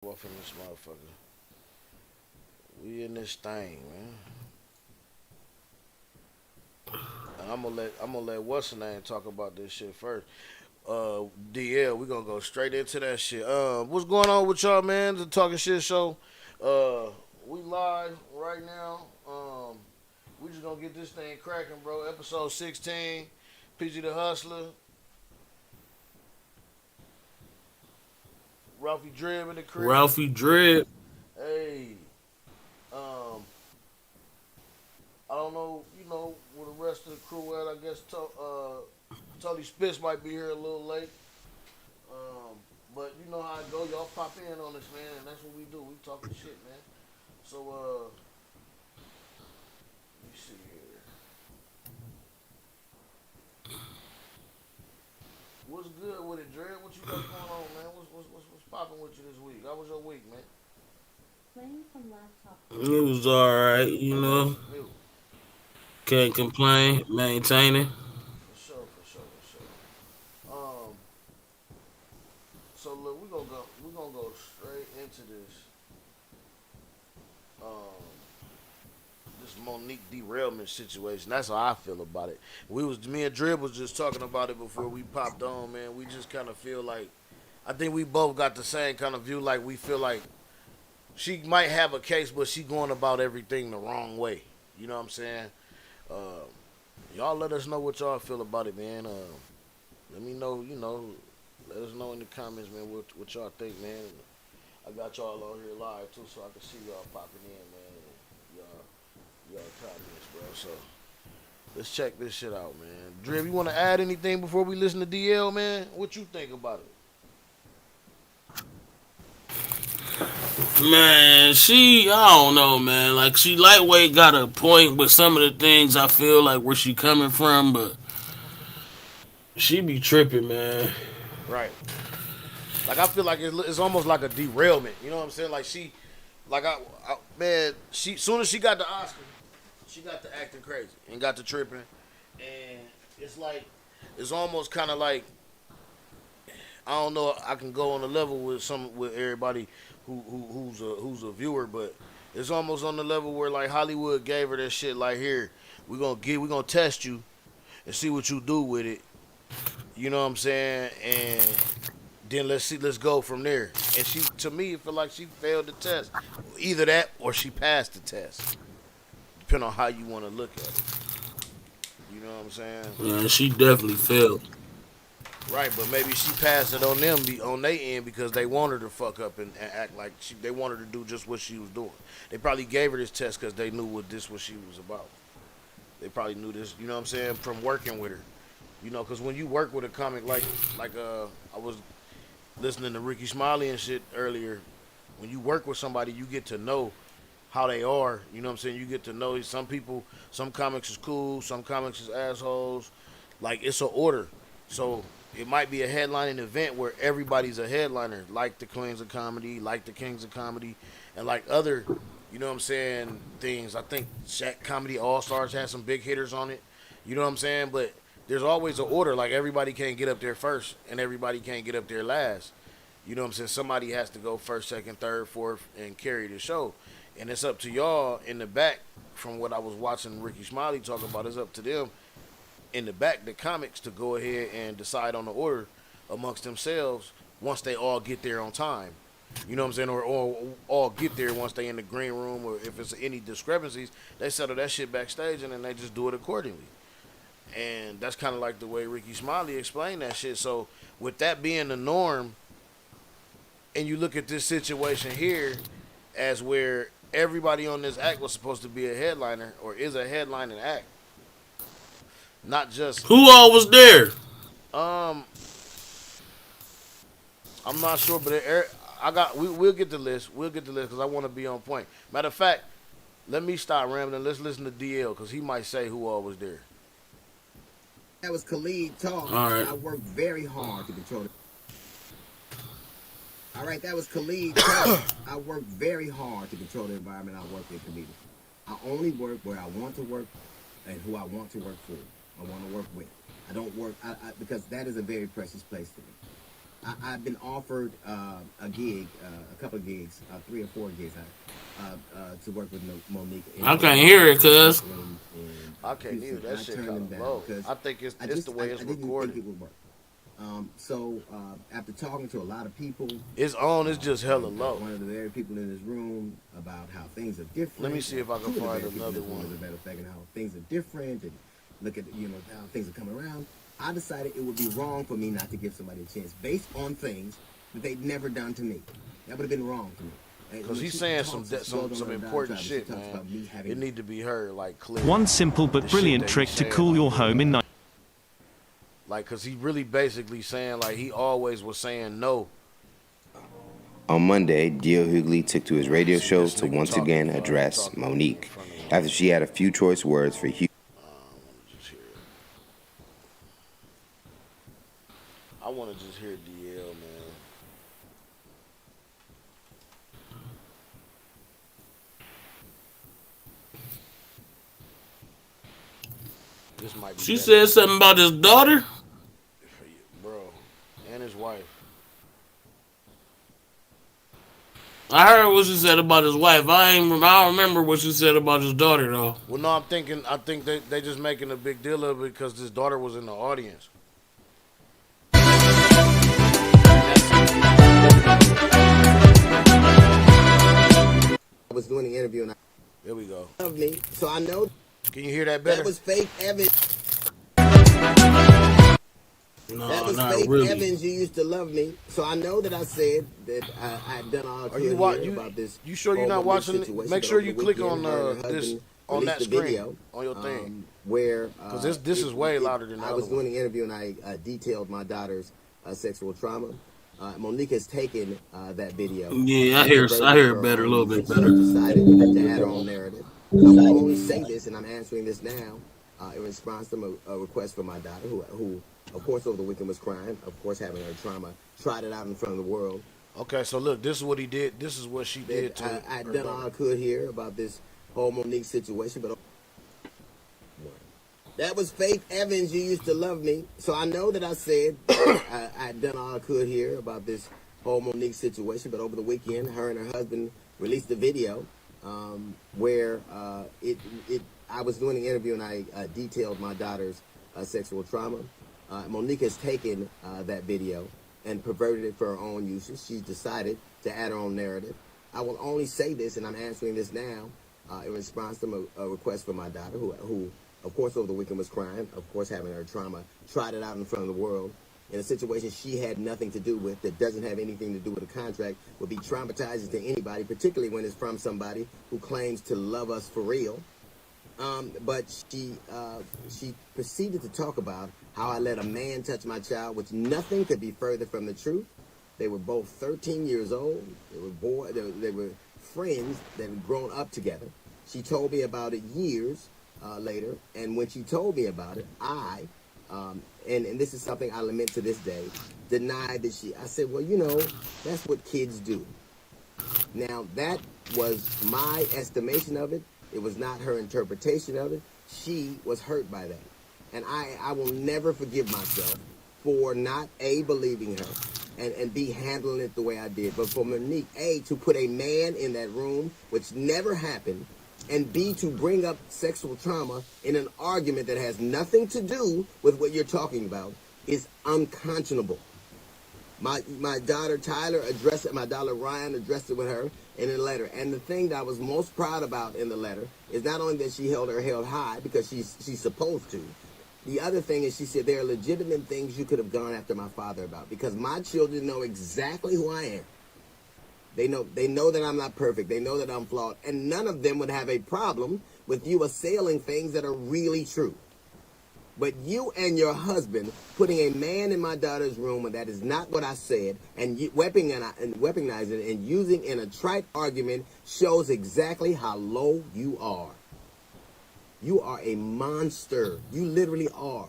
Off in this motherfucker. We in this thing, man. And I'm gonna let what's the name talk about this shit first. DL, we gonna go straight into that shit. What's going on with y'all, man? The Talking Shit show. We live right now. We just gonna get this thing cracking, bro. Episode 16. PG the Hustler, Ralphie Drib in the crib. Ralphie Dredd. Hey, um, I don't know, where the rest of the crew at. I guess Tony Spitz might be here a little late. But you know how it go. Y'all pop in on this, man, and that's what we do. We talking shit, man. So, let me see here. What's good with it, Dre? What you got going on, man? What's popping with you this week? How was your week, man? Playing from laptop. It was alright, Oh, go off of mute. Can't complain. Maintaining. For sure, for sure, for sure. So look, we gonna go straight into um this Monique derailment situation. That's how I feel about it. Me and Drib was just talking about it before we popped on, man. We just kind of feel like I think we both got the same kind of view. Like we feel like she might have a case, but she going about everything the wrong way. You know what I'm saying? Uh, y'all let us know what y'all feel about it, man. Let me know. Let us know in the comments, man, what y'all think, man. I got y'all on here live too, so I can see y'all popping in, man. Y'all comments, bro. So let's check this shit out, man. Drib, you want to add anything before we listen to DL, man? What you think about it? Man, I don't know, man. Like, she lightweight got a point with some of the things I feel like where she coming from, but she be tripping, man. Right. Like I feel like it's almost like a derailment. You know what I'm saying? Like like man, she soon as she got the Oscar, she got to acting crazy and got to tripping, and it's like it's almost kind of like I don't know. I can go on a level with everybody who's a viewer, but it's almost on the level where like Hollywood gave her that shit. Like here, we gonna test you and see what you do with it. You know what I'm saying? And then let's go from there. And she, to me, it feel like she failed the test. Either that or she passed the test, depending on how you want to look at it. You know what I'm saying? Yeah, she definitely failed. Right, but maybe she passed it on them, on their end, because they want her to fuck up and act like they want her to do just what she was doing. They probably gave her this test because they knew what she was about. They probably knew this, you know what I'm saying, from working with her. Because when you work with a comic like I was listening to Ricky Smiley and shit earlier, when you work with somebody, you get to know how they are. You know what I'm saying? You get to know some people. Some comics is cool. Some comics is assholes. Like it's an order. So it might be a headlining event where everybody's a headliner, like the Queens of Comedy, like the Kings of Comedy, and like other, you know what I'm saying, things. I think Shaq Comedy All Stars has some big hitters on it. You know what I'm saying? But there's always an order. Like everybody can't get up there first, and everybody can't get up there last. You know what I'm saying? Somebody has to go first, second, third, fourth, and carry the show. And it's up to y'all in the back. From what I was watching Ricky Smiley talk about, it's up to them in the back, the comics, to go ahead and decide on the order amongst themselves once they all get there on time. You know what I'm saying? Or all get there once they in the green room, or if it's any discrepancies, they settle that shit backstage and then they just do it accordingly. And that's kind of like the way Ricky Smiley explained that shit. So with that being the norm, and you look at this situation here as where everybody on this act was supposed to be a headliner or is a headlining act, not just Who all was there? um I'm not sure, but we'll get the list. We'll get the list because I want to be on point. Matter of fact, let me stop rambling. Let's listen to DL because he might say who all was there. That was Khalid Talk. All right. I worked very hard to control it. All right, that was Khalid Talk. I worked very hard to control the environment I work in, comedian. I only work where I want to work and who I want to work for. I want to work with. I don't work because that is a very precious place to me. I've been offered a gig, a couple of gigs, 3 or 4 gigs, to work with Monique I in can't hear it, cuz. room in I can't hear Houston, and that I shit turned kind them of down low. because I think it's the way it's I didn't think recorded. it would work. So after talking to a lot of people, It's on. It's just hella and low. one of the very people in this room about how things are Let me different, see if I can two of the find very people in another this room, one. as a matter of fact, and how things are different, and look at how things are coming around. I decided it would be wrong for me not to give somebody a chance based on things that they'd never done to me. That would have been wrong to me. Because he's saying some important shit, man. It need to be heard like clear. One simple The but shit brilliant that he's trick to saying cool on your here, home in like, because he really basically saying, like, he always was saying no. On Monday, Dio Hughley took to his radio See show this to nigga once talking again before I address talk in Monique front of him. after she had a few choice words for Hughley. Just hear it. I want to just hear DL, man. This might be She better said something about his daughter. for you, bro, and his wife. I heard what she said about his wife. I don't remember what she said about his daughter though. Well, no, I think they just making a big deal of it because his daughter was in the audience. I was doing the interview, and There we go. I love me, so I know Can you hear that better? that was fake Evans. No, That was not fake really. Evans. You used to love me, so I know that I said that I had done all I Are could you here about this. You sure you're whole not Monique watching? situation, Make but sure over you the click weekend, on her and her this husband on that released the screen video, on your thing. where Because this is way louder than the I other was doing one. the interview and I detailed my daughter's sexual trauma. Monique has taken that video. Yeah, I And hear perverted it for her better, a own little use, bit and better. she's decided to add her own narrative. I will only say this, and I'm answering this now in response to a request from my daughter, who, of course, over the weekend was crying, of course, having her trauma, tried it out in front of the world. Okay, so look, this is what he did. This is what she did to I had her done all I daughter. could here about this whole Monique situation, but that was fake Evans. You used to love me, so I know that I said I had done all I could here about this whole Monique situation, but over the weekend, her and her husband released a video where I was doing the interview and I detailed my daughter's sexual trauma. Monique has taken that video and perverted it for her own uses. She's decided to add her own narrative. I will only say this, and I'm answering this now in response to a request from my daughter, who, of course, over the weekend was crying, of course, having her trauma, tried it out in front of the world in a situation she had nothing to do with, that doesn't have anything to do with the contract, would be traumatizing to anybody, particularly when it's from somebody who claims to love us for real. But she proceeded to talk about how I let a man touch my child, which nothing could be further from the truth. They were both 13 years old. They were friends that had grown up together. She told me about it years later, and when she told me about it, I and this is something I lament to this day, denied that I said, well, that's what kids do. Now, that was my estimation of it. It was not her interpretation of it. She was hurt by that. And I will never forgive myself for not, A, believing her, and B, handling it the way I did. But for Monique, A, to put a man in that room, which never happened, and B, to bring up sexual trauma in an argument that has nothing to do with what you're talking about, is unconscionable. My daughter Tyler addressed it, my daughter Ryan addressed it with her in a letter. And the thing that I was most proud about in the letter is not only that she held her head high, because she's supposed to. The other thing is she said there are legitimate things you could have gone after my father about, because my children know exactly who I am. They know that I'm not perfect. They know that I'm flawed. And none of them would have a problem with you assailing things that are really true. But you and your husband putting a man in my daughter's room, and that is not what I said, and weaponizing it and using in a trite argument shows exactly how low you are. You are a monster. You literally are.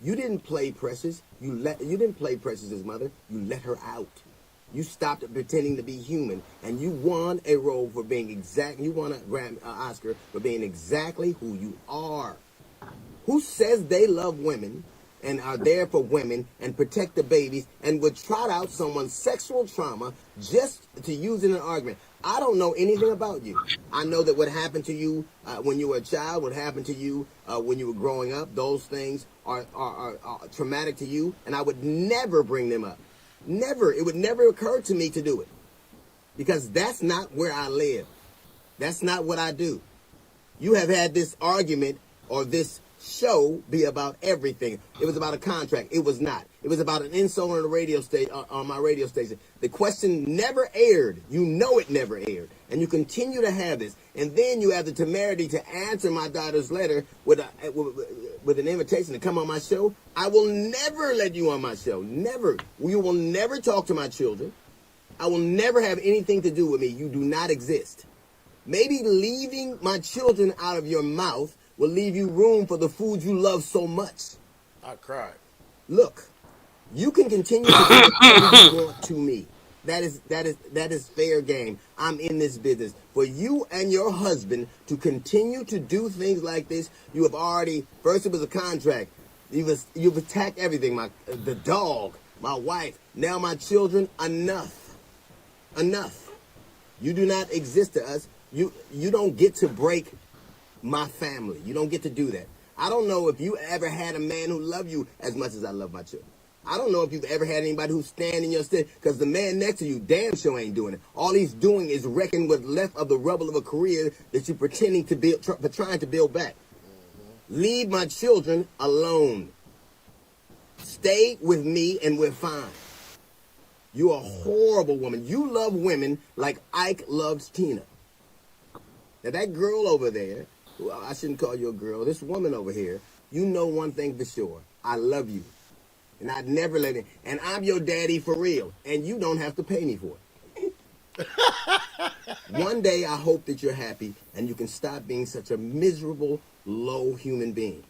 You didn't play Precious. You didn't play Precious's mother. You let her out. You stopped pretending to be human, and you won a role for being you won an Oscar for being exactly who you are. Who says they love women and are there for women and protect the babies and would trot out someone's sexual trauma just to use in an argument. I don't know anything about you. I know that what happened to you when you were a child, what happened to you when you were growing up, those things are traumatic to you, and I would never bring them up. Never. It would never occur to me to do it because that's not where I live. That's not what I do. You have had this argument or this show be about everything. It was about a contract. It was not. It was about an insult on the radio station, on my radio station. The question never aired. You know it never aired. And you continue to have this. And then you have the temerity to answer my daughter's letter with an invitation to come on my show. I will never let you on my show. Never. You will never talk to my children. I will never have anything to do with me. You do not exist. Maybe leaving my children out of your mouth will leave you room for the food you love so much. I cried. Look, you can continue to do whatever you want to me. That is fair game. I'm in this business. For you and your husband to continue to do things like this, you have already, first it was a contract. You've attacked everything. The dog, my wife, now my children. Enough. Enough. You do not exist to us. You don't get to break my family. You don't get to do that. I don't know if you ever had a man who loved you as much as I love my children. I don't know if you've ever had anybody who's standing in your stead, because the man next to you damn sure ain't doing it. All he's doing is wrecking what's left of the rubble of a career that you're pretending to build, trying to build back. Leave my children alone. Stay with me and we're fine. You're a horrible woman. You love women like Ike loves Tina. Now that girl over there, well, I shouldn't call you a girl, this woman over here, you know one thing for sure. I love you. And I'd never let it. And I'm your daddy for real. And you don't have to pay me for it. One day I hope that you're happy and you can stop being such a miserable, low human being.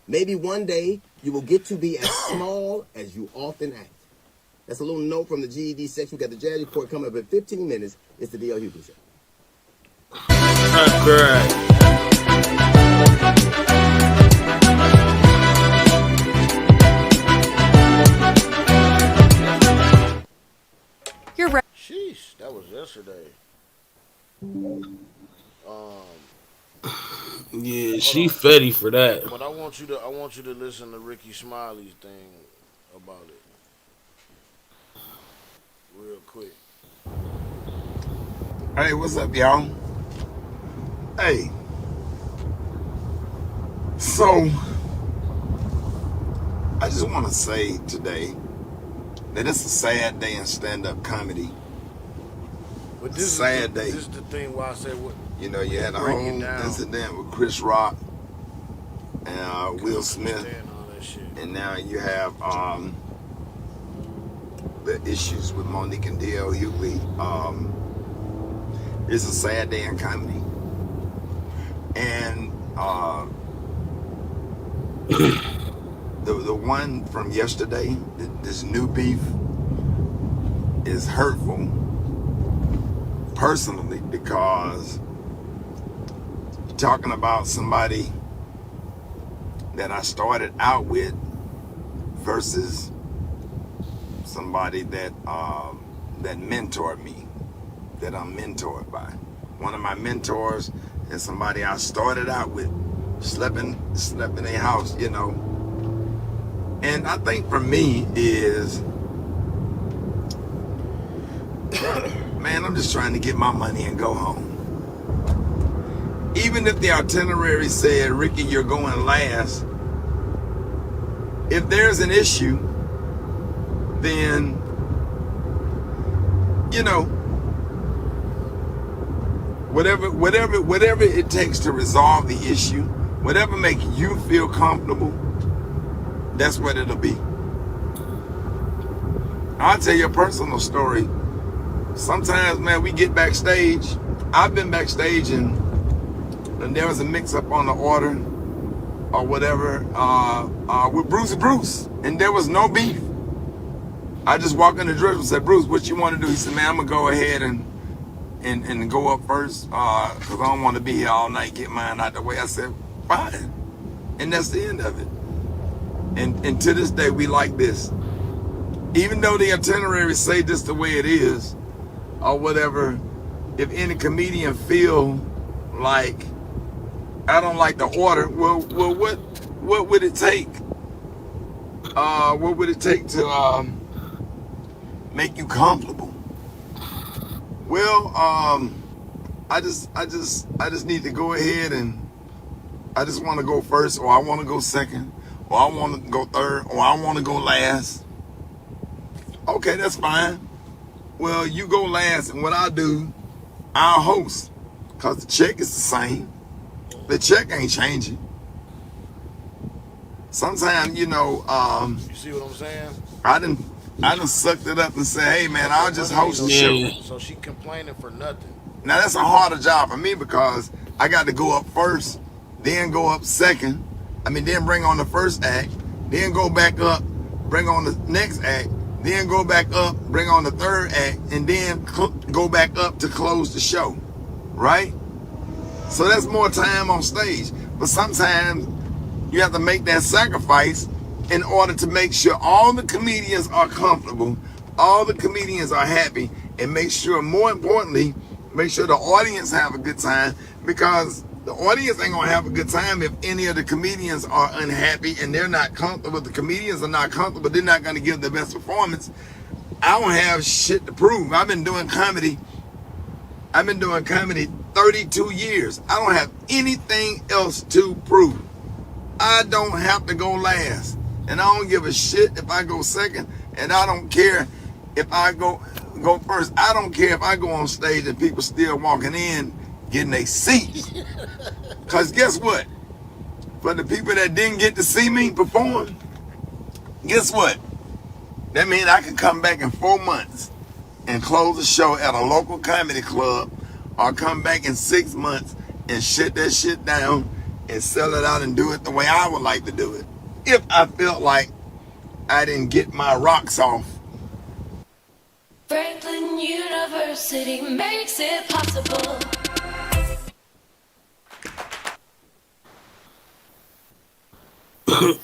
Maybe one day you will get to be as small as you often act. That's a little note from the GED section. We got the Jazz Report coming up in 15 minutes. It's the D.L. Hughley Show. That's great. You're right. Sheesh, that was yesterday. Yeah, she fetty for that. But I want you to listen to Ricky Smiley's thing about it, real quick. Hey, what's up, y'all? Hey, so I just want to say today that it's a sad day in stand-up comedy. But this Sad day. This is the thing why I say what. You know, you had a Break it whole down. incident with Chris Rock and Will Smith, Understand all that shit. and now you have the issues with Monique and D.L. Hughley. It's a sad day in comedy, and the one from yesterday, this new beef, is hurtful personally because you're talking about somebody that I started out with versus somebody that that mentored me, that I'm mentored by. One of my mentors is somebody I started out with, slept in a house, you know. And I think for me is, man, I'm just trying to get my money and go home. Even if the itinerary said, Ricky, you're going last, if there's an issue, then, you know, whatever it takes to resolve the issue, whatever makes you feel comfortable, that's what it'll be. I'll tell you a personal story. Sometimes, man, we get backstage. I've been backstage and there was a mix-up on the order or whatever with Bruce, and there was no beef. I just walked in the dress and said, Bruce, what you want to do? He said, man, I'm going to go ahead and go up first because I don't want to be here all night, get mine out the way. I said, fine. And that's the end of it. And to this day, we like this. Even though the itineraries say this the way it is, or whatever, if any comedian feel like I don't like the order, well, what would it take? What would it take to make you comfortable? Well, I just need to go ahead and I just want to go first, or I want to go second, or I want to go third, or I want to go last. Okay, that's fine. Well, you go last, and what I'll do, I'll host, because the check is the same. The check ain't changing. Sometimes, you know, You see what I'm saying? I done sucked it up and said, hey man, I'll just host the show. So she complaining for nothing. Now that's a harder job for me because I got to go up first, then go up second. Then bring on the first act, then go back up, bring on the next act, then go back up, bring on the third act, and then go back up to close the show, right? So that's more time on stage. But sometimes you have to make that sacrifice in order to make sure all the comedians are comfortable, all the comedians are happy, and make sure, more importantly, make sure the audience have a good time, because the audience ain't gonna have a good time if any of the comedians are unhappy and they're not comfortable. The comedians are not comfortable, they're not gonna give their best performance. I don't have shit to prove. I've been doing comedy 32 years. I don't have anything else to prove. I don't have to go last. And I don't give a shit if I go second, and I don't care if I go first. I don't care if I go on stage and people still walking in getting their seats. Because guess what? For the people that didn't get to see me perform, guess what? That means I can come back in 4 months and close the show at a local comedy club, or come back in 6 months and shut that shit down and sell it out and do it the way I would like to do it, if I felt like I didn't get my rocks off. Franklin University makes it possible.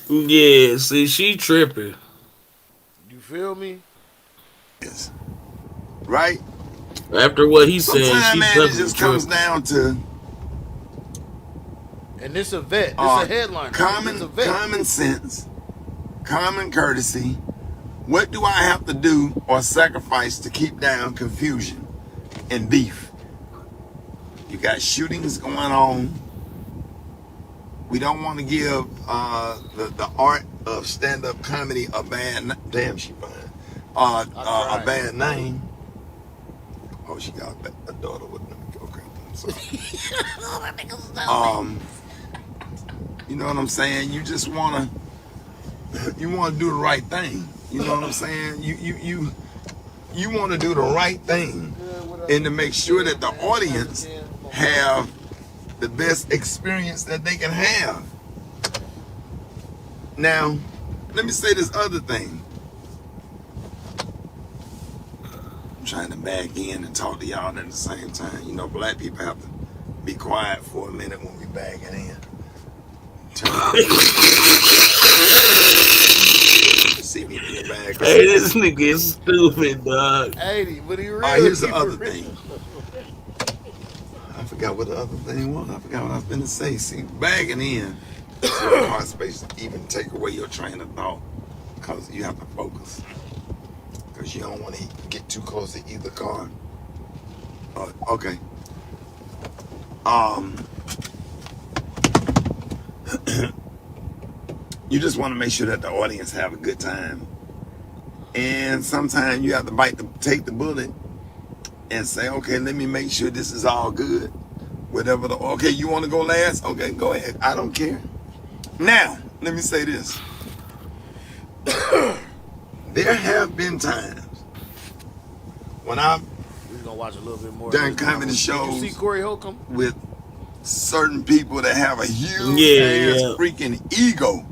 Yeah, see, she tripping. You feel me? Yes. Right? After what he said, Sometimes, she man, it definitely just comes tripping. down to And this a vet. This a headliner. This a vet. common sense, common courtesy. What do I have to do or sacrifice to keep down confusion and beef? You got shootings going on. We don't want to give the art of stand-up comedy a bad damn she fine a bad name. Oh, she got a daughter with them. Okay, I'm sorry. You know what I'm saying? You just wanna do the right thing. You know what I'm saying? You want to do the right thing, and to make sure that the audience have the best experience that they can have. Now, let me say this other thing. I'm trying to back in and talk to y'all at the same time. You know, black people have to be quiet for a minute when we backing in. See me in the bag. Hey, this nigga is stupid, dog. 80, but he real. All right, here's the other thing. I forgot what the other thing was. I forgot what I was going to say. See, bagging in is a hard space to even take away your train of thought, because you have to focus. Because you don't want to get too close to either car. Okay. You just want to make sure that the audience have a good time. And sometimes you have to take the bullet and say, okay, let me make sure this is all good. Whatever okay, you want to go last? Okay, go ahead. I don't care. Now, let me say this. There have been times when I've We're gonna watch a little bit more. done comedy shows Did you see Corey Holcomb? with certain people that have a huge Yeah. freaking ego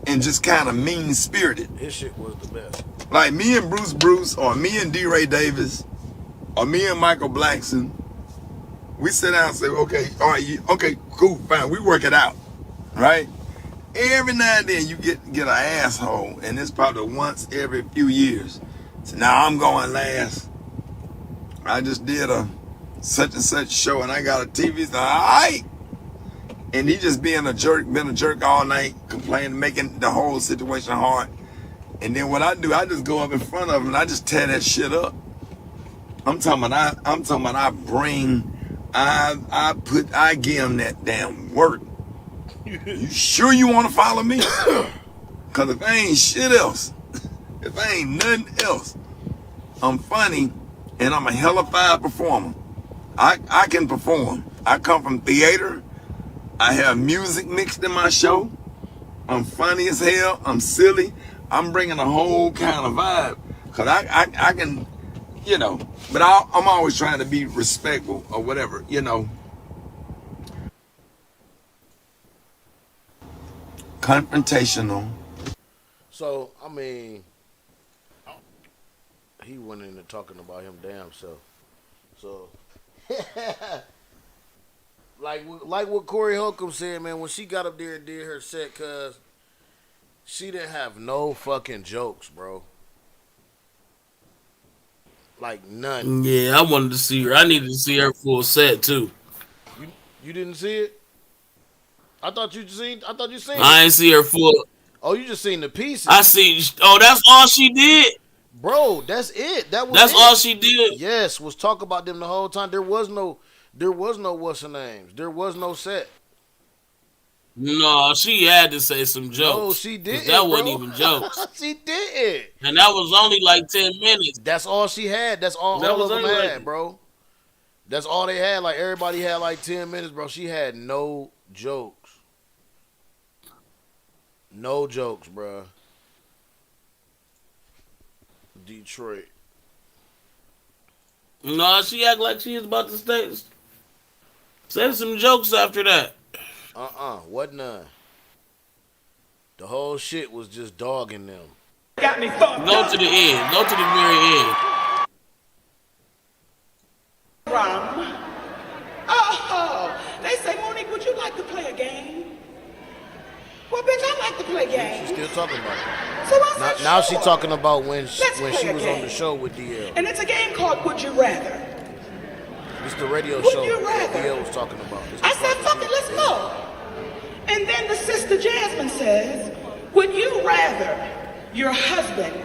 and just kind of mean-spirited. His shit was the best. Like me and Bruce, or me and D. Ray Davis, or me and Michael Blackson, we sit down and say, okay, all right, okay, cool, fine, we work it out, right? every now and then you get an asshole, and it's probably once every few years. So now I'm going last. I just did a such and such show, and I got a TV. So, all right. And he just been a jerk all night, complaining, making the whole situation hard. And then what I do, I just go up in front of him and I just tear that shit up. I'm talking about I give him that damn work. You sure you want to follow me? Cause if I ain't shit else, if I ain't nothing else, I'm funny and I'm a hellified performer. I can perform. I come from theater. I have music mixed in my show. I'm funny as hell. I'm silly. I'm bringing a whole kind of vibe. Cause I can, you know, but I'm always trying to be respectful or whatever, you know. Confrontational. So, I mean, he went into talking about him damn self. So, like what Corey Holcomb said, man, when she got up there and did her set, cuz she didn't have no fucking jokes, bro. Like none. Yeah, I wanted to see her. I needed to see her full set too. You you didn't see it? I thought you seen it. I ain't see her full. Oh, you just seen the I pieces. see. Oh, that's all she did. Bro, that's it. That was That's it. all she did. Yes, was talk about them the whole time. There was no what's her names. There was no set. No, she had to say some No, jokes she because didn't, that wasn't bro. even jokes, She didn't. and that was only like 10 minutes. That's all she had. That's That all was of them only had, like bro. That's all they had. Like everybody had like 10 minutes, bro. She had no jokes. No jokes, bro. Detroit. no. She act like she was about to say some jokes after that. What none. The whole shit was just dogging them. Got me fucked Go up. to the end. Go to the very end. Oh, they say, Monique, would you like to play a game? Well, bitch, I like to play She's games. still talking about it. So I said, Now she sure. talking about when Let's when play she a was game. on the show with DL. And it's a game called Would You Rather. This is the radio Would show you that rather? DL was talking about. This I is said, fuck it, let's go. And then the sister Jasmine says, would you rather your husband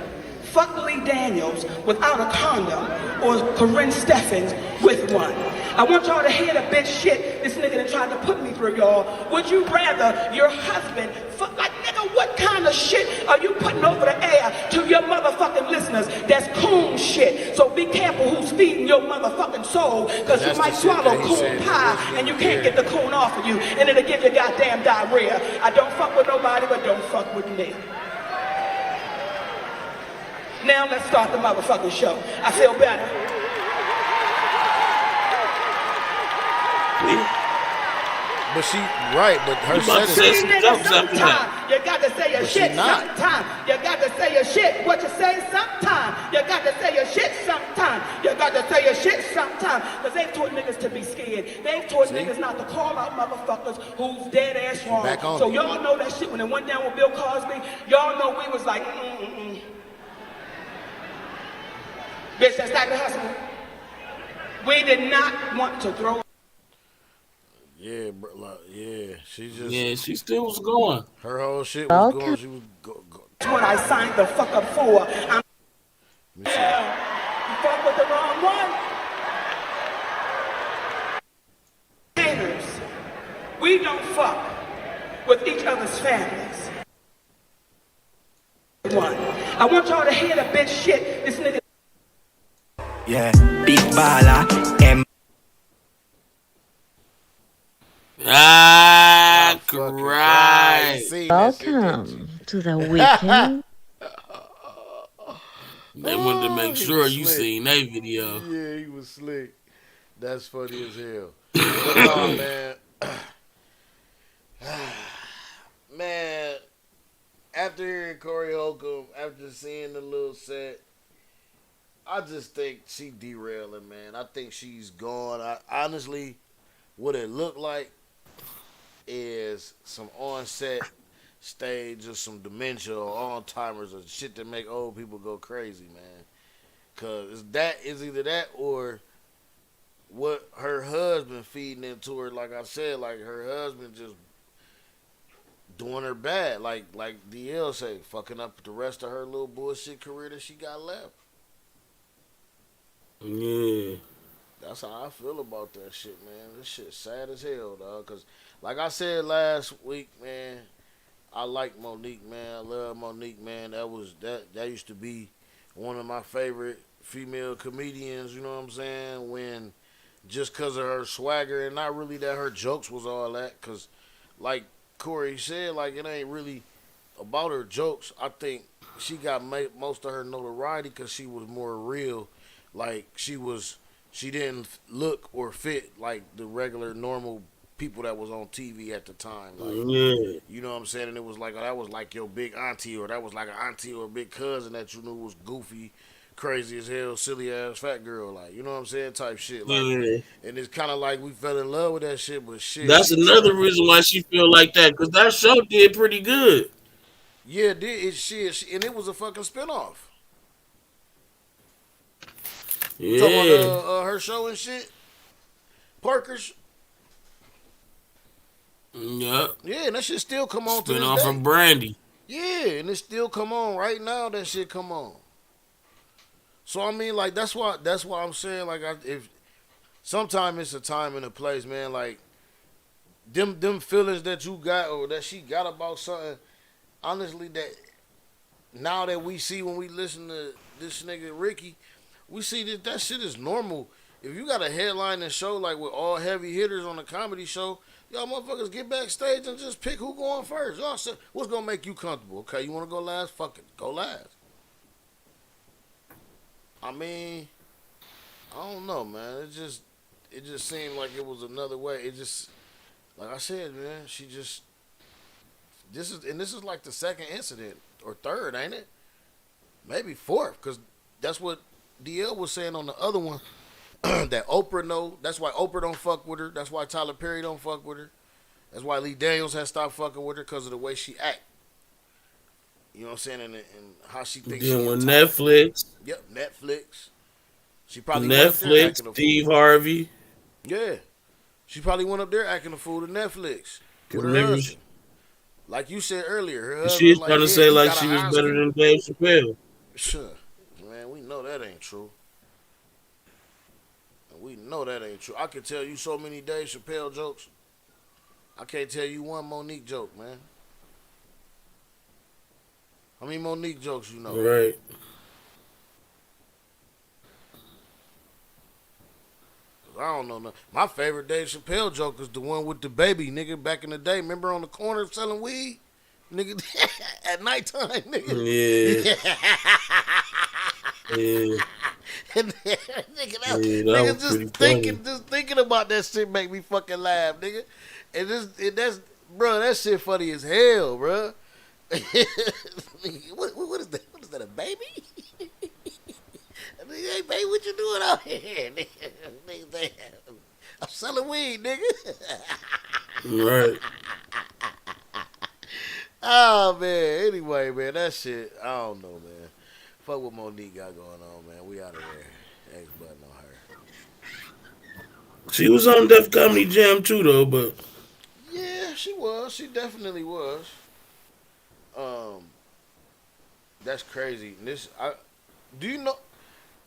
fuck Lee Daniels without a condom or Corinne Steffens with one? I want y'all to hear the bitch shit this nigga done tried to put me through, y'all. Would you rather your husband fuck, like, nigga, what kind of shit are you putting over the air to your motherfucking listeners? That's coon shit. So be careful who's feeding your motherfucking soul, because you That's might the shit swallow that he coon said that pie wasn't and you even can't there. get the coon off of you, and it'll give you goddamn diarrhea. I don't fuck with nobody, but don't fuck with me. Now let's start the motherfucking show. I feel better. But but her You about set to is say some jokes after that. Sometime you got to say your But she shit. not. Sometime you got to say your shit. What you say? Sometime you got to say your shit. Sometime you got to say your shit. Sometime, because they've taught niggas to be scared. They've taught niggas not to call out motherfuckers who's dead ass wrong. back on So it. y'all know that shit when it went down with Bill Cosby. Y'all know we was like, Bitch, that's not the hustle. We did not want to throw. yeah, bro. Like, yeah, she just Yeah, she still was going. her whole shit was Okay. going. She was go. What I signed the fuck up for. I'm Let me see. you fuck with the wrong one. Gamers, we don't fuck with each other's families. One. I want y'all to hear the bitch shit. This nigga. Yeah, big baller, Ah, Fucking right. See that shit, didn't you? Welcome to the weekend. They wanted to make he sure was you slick. seen that video. Yeah, he was slick. That's funny as hell. But no, man. Man, after hearing Corey Holcomb, after seeing the little set, I just think she derailing, man. I think she's gone. I honestly, what it looked like is some on-set stage of some dementia or Alzheimer's or shit that make old people go crazy, man. Cause is either that or what her husband feeding into her. Like I said, like her husband just doing her bad. Like DL say, fucking up the rest of her little bullshit career that she got left. Yeah. That's how I feel about that shit, man. This shit sad as hell, dog. Cause like I said last week, man, I like Monique, man. I love Monique, man. That used to be one of my favorite female comedians. You know what I'm saying? When just cause of her swagger and not really that her jokes was all that. Cause like Corey said, like it ain't really about her jokes. I think she got most of her notoriety because she was more real. Like she didn't look or fit like the regular normal people that was on TV at the time. Like Yeah. you know what I'm saying? And it was like, oh, that was like your big auntie, or that was like an auntie or a big cousin that you knew was goofy, crazy as hell, silly ass fat girl, like you know what I'm saying, type shit. Like, Yeah. and it's kind of like we fell in love with that shit, but shit, That's she tried. another reason why she feel like that, because that show did pretty good. Yeah, did it shit, and it was a fucking spinoff. You talking about Yeah. her show and shit, Parker's? Yep. Yeah, and that shit still come on to Spin this off day. of Brandy. Yeah, and it still come on right now. That shit come on. So I mean, like that's why I'm saying, like, if sometimes it's a time and a place, man. Like them feelings that you got or that she got about something. Honestly, that now that we see when we listen to this nigga Ricky, we see that shit is normal. If you got a headline and show like with all heavy hitters on a comedy show, y'all motherfuckers get backstage and just pick who going first. Y'all say, what's gonna make you comfortable? Okay, you wanna go last? Fuck it, go last. I mean, I don't know, man. It just seemed like it was another way. It just, like I said, man. She just this is like the second incident or third, ain't it? Maybe fourth, because that's what DL was saying on the other one. That Oprah know. That's why Oprah don't fuck with her. That's why Tyler Perry don't fuck with her. That's why Lee Daniels has stopped fucking with her because of the way she act. You know what I'm saying? And how she thinks she Then with entitled. Netflix, Yep, Netflix. She probably went up there acting a Steve fool. Harvey. Yeah. She probably went up there acting a fool to Netflix Cause with her niggas, husband. Like you said earlier, her she's husband like, trying to yeah, say he like got she an was better Oscar. than Dave Chappelle. Sure. Man, we know that ain't true. We know that ain't true. I can tell you so many Dave Chappelle jokes. I can't tell you one Monique joke, man. How many Monique jokes you know? Right. I don't know. My favorite Dave Chappelle joke is the one with the baby, nigga, back in the day. Remember on the corner selling weed? Nigga, at nighttime, nigga. Yeah. Yeah. Yeah, that Nigga was just pretty funny. thinking about that shit make me fucking laugh, nigga. That's, bro, that shit funny as hell, bro. What is that? What is that? A baby? Hey, baby, what you doing out here? Nigga say, I'm selling weed, nigga. Right. Oh man. Anyway, man, that shit. I don't know, man. Fuck what Monique got going on, man. We out of there. X button on her. She was on Def Comedy Jam too, though. But Yeah, she was. She definitely was. Um, that's crazy. Do you know?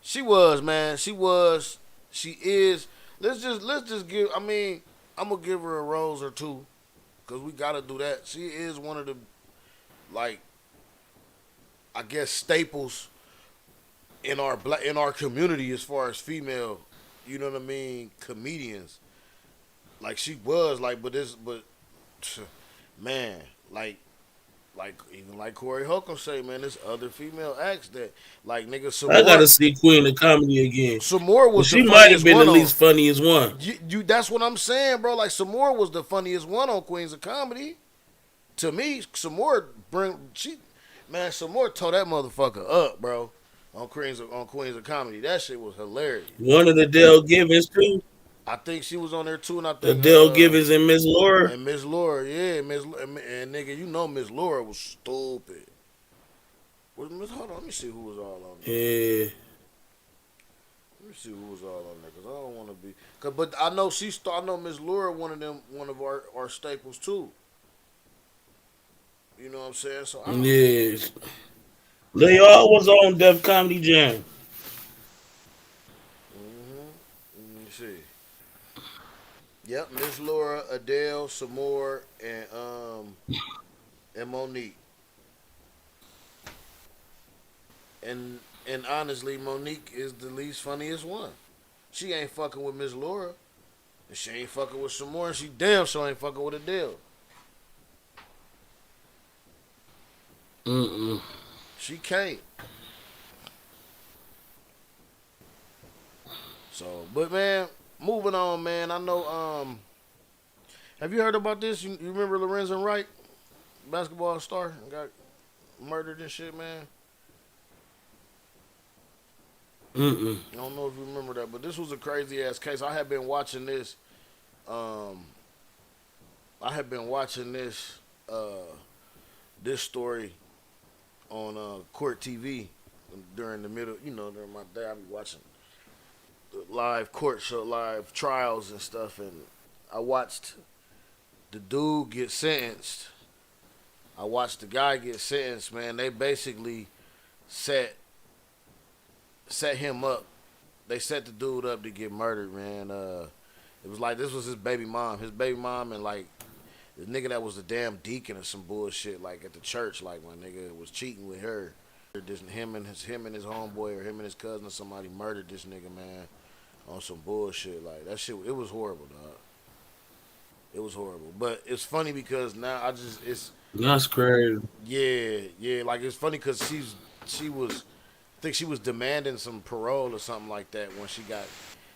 She was, man. She was. She is. Let's just give. I mean, I'm gonna give her a rose or two, cause we gotta do that. She is one of the, like, I guess, staples in our community as far as female. You know what I mean? Comedians. Like she was like, man, like even like Corey Holcomb say, man, there's other female acts that like nigga I gotta Samore. see Queen of Comedy again. Samore But was the she might have funniest been the one on. least funniest one. You that's what I'm saying, bro. Like Samore was the funniest one on Queens of Comedy. To me, Samore Samore tore that motherfucker up, bro. On Queens of Comedy. That shit was hilarious. One of the Dale Givens too. I think she was on there too, and I think Adele Givens and Miss Laura. and Miss Laura, yeah, and nigga, you know Miss Laura was stupid. Hold on, let me see who was all on there. Yeah. Let me see who was all on there, cause I don't want to be. But I know I know Miss Laura, one of our staples too. You know what I'm saying? So I don't. Yes. They all was on Def Comedy Jam. Let me see. Yep, Miss Laura, Adele, Samore, and Monique. And honestly, Monique is the least funniest one. She ain't fucking with Miss Laura, and she ain't fucking with Samore, and she damn sure ain't fucking with Adele. Mm-mm. She can't. So, but man, moving on, man. I know. Have you heard about this? You remember Lorenzen Wright, basketball star, got murdered and shit, man. Mm-mm. I don't know if you remember that, but this was a crazy ass case. I had been watching this. Um, I had been watching this story on Court TV during the middle. You know, during my day, I be watching the live court show, live trials and stuff, and I watched the dude get sentenced. I watched the guy get sentenced. Man, they basically set him up. They set the dude up to get murdered, man. It was like this was his baby mom. His baby mom and like the nigga that was a damn deacon or some bullshit like at the church, like my nigga was cheating with her. Him and his homeboy or him and his cousin or somebody murdered this nigga, man, on some bullshit. Like that shit, it was horrible, dog. It was horrible. But it's funny because now That's crazy. yeah, like it's funny because she was I think she was demanding some parole or something like that when she got,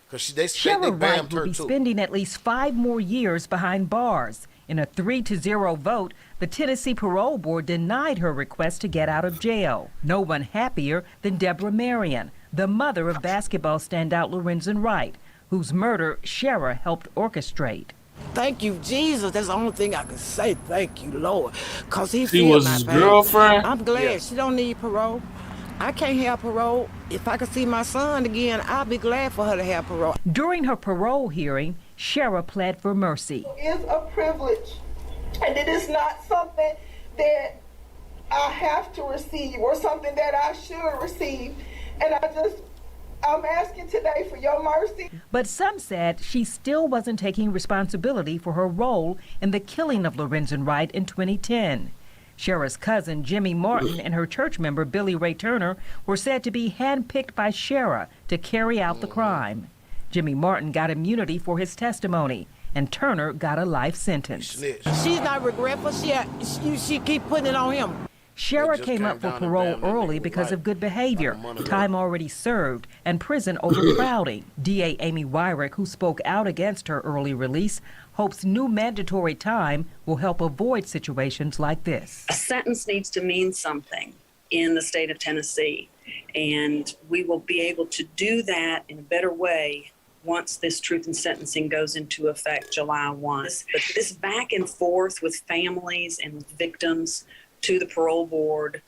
because they Cheryl Wright bammed will her be too. spending at least 5 more years behind bars. In a 3-0 vote, the Tennessee Parole Board denied her request to get out of jail. No one happier than Deborah Marion, the mother of basketball standout Lorenzen Wright, whose murder Shara helped orchestrate. Thank you, Jesus. That's the only thing I can say. Thank you, Lord. Because he She feel was my his pain. girlfriend? I'm glad Yeah. she don't need parole. I can't have parole. If I could see my son again, I'd be glad for her to have parole. During her parole hearing, Shara pled for mercy. Is a privilege, and it is not something that I have to receive or something that I should receive. And I'm asking today for your mercy. But some said she still wasn't taking responsibility for her role in the killing of Lorenzen Wright in 2010. Shara's cousin Jimmy Martin and her church member Billy Ray Turner were said to be handpicked by Shara to carry out the crime. Jimmy Martin got immunity for his testimony, and Turner got a life sentence. She's not regretful. She keep putting it on him. Shara came up for parole early because of good behavior, time already served, and prison overcrowding. DA Amy Wyrick, who spoke out against her early release, hopes new mandatory time will help avoid situations like this. A sentence needs to mean something in the state of Tennessee, and we will be able to do that in a better way once this truth in sentencing goes into effect July 1. But this back and forth with families and with victims to the parole board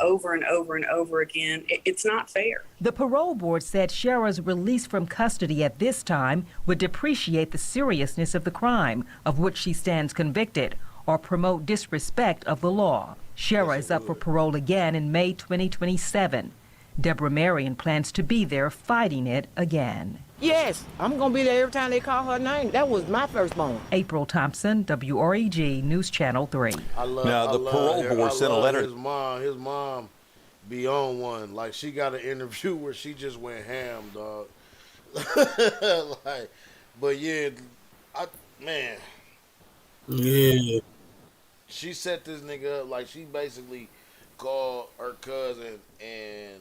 over and over and over again, it's not fair. The parole board said Shara's release from custody at this time would depreciate the seriousness of the crime of which she stands convicted or promote disrespect of the law. Shara is up for parole again in May 2027. Deborah Marion plans to be there fighting it again. Yes, I'm going to be there every time they call her name. That was my firstborn. April Thompson, WREG News Channel 3. Now, the parole board sent a letter. His mom be on one. Like, she got an interview where she just went ham, dog. Like, but yeah, man. Yeah. She set this nigga up. Like, she basically called her cousin and,